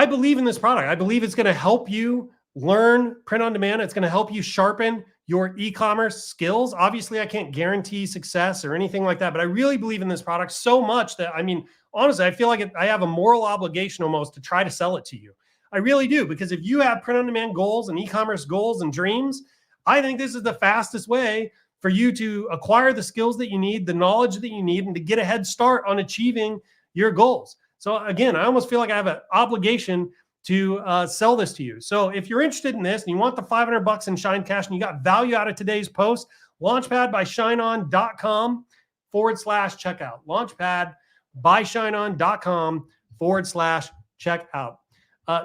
S1: believe in this product. I believe it's going to help you learn print on demand. It's going to help you sharpen your e-commerce skills. Obviously, I can't guarantee success or anything like that, but I really believe in this product so much that, I mean, honestly, I feel like I have a moral obligation almost to try to sell it to you. I really do, because if you have print on demand goals and e-commerce goals and dreams, I think this is the fastest way for you to acquire the skills that you need, the knowledge that you need, and to get a head start on achieving your goals. So again, I almost feel like I have an obligation to sell this to you. So if you're interested in this and you want the $500 in Shine Cash and you got value out of today's post, launchpad by ShineOn.com/checkout. Launchpad by ShineOn.com/checkout.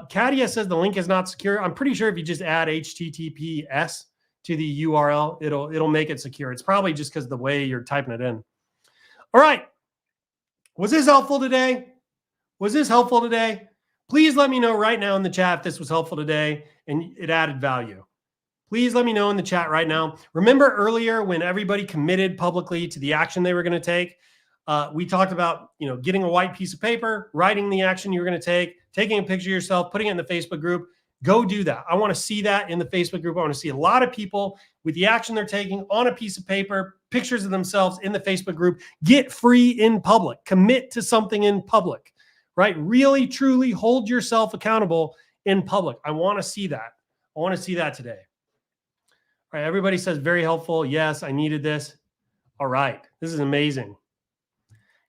S1: Katia says the link is not secure. I'm pretty sure if you just add HTTPS to the URL, it'll make it secure. It's probably just because the way you're typing it in. All right. Was this helpful today? Was this helpful today? Please let me know right now in the chat if this was helpful today and it added value. Please let me know in the chat right now. Remember earlier when everybody committed publicly to the action they were going to take, we talked about, getting a white piece of paper, writing the action you were going to take, taking a picture of yourself, putting it in the Facebook group. Go do that. I want to see that in the Facebook group. I want to see a lot of people with the action they're taking on a piece of paper, pictures of themselves in the Facebook group. Get free in public. Commit to something in public. Right? Really, truly hold yourself accountable in public. I want to see that. I want to see that today. All right. Everybody says very helpful. Yes, I needed this. All right. This is amazing.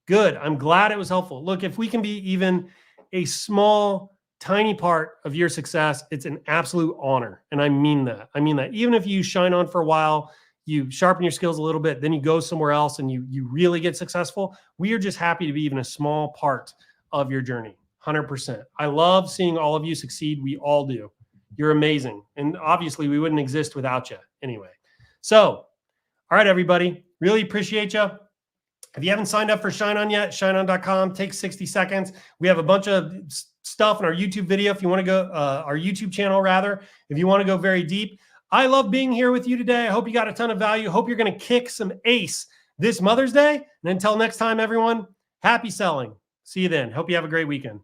S1: Good. I'm glad it was helpful. Look, if we can be even a small, tiny part of your success, it's an absolute honor. And I mean that. I mean that. Even if you shine on for a while, you sharpen your skills a little bit, then you go somewhere else and you really get successful. We are just happy to be even a small part of your journey. 100%. I love seeing all of you succeed. We all do. You're amazing. And obviously we wouldn't exist without you anyway. So, all right, everybody, really appreciate you. If you haven't signed up for ShineOn yet, ShineOn.com, takes 60 seconds. We have a bunch of stuff in our YouTube video. If you want to go, our YouTube channel rather, if you want to go very deep. I love being here with you today. I hope you got a ton of value. Hope you're going to kick some ace this Mother's Day. And until next time, everyone, happy selling. See you then. Hope you have a great weekend.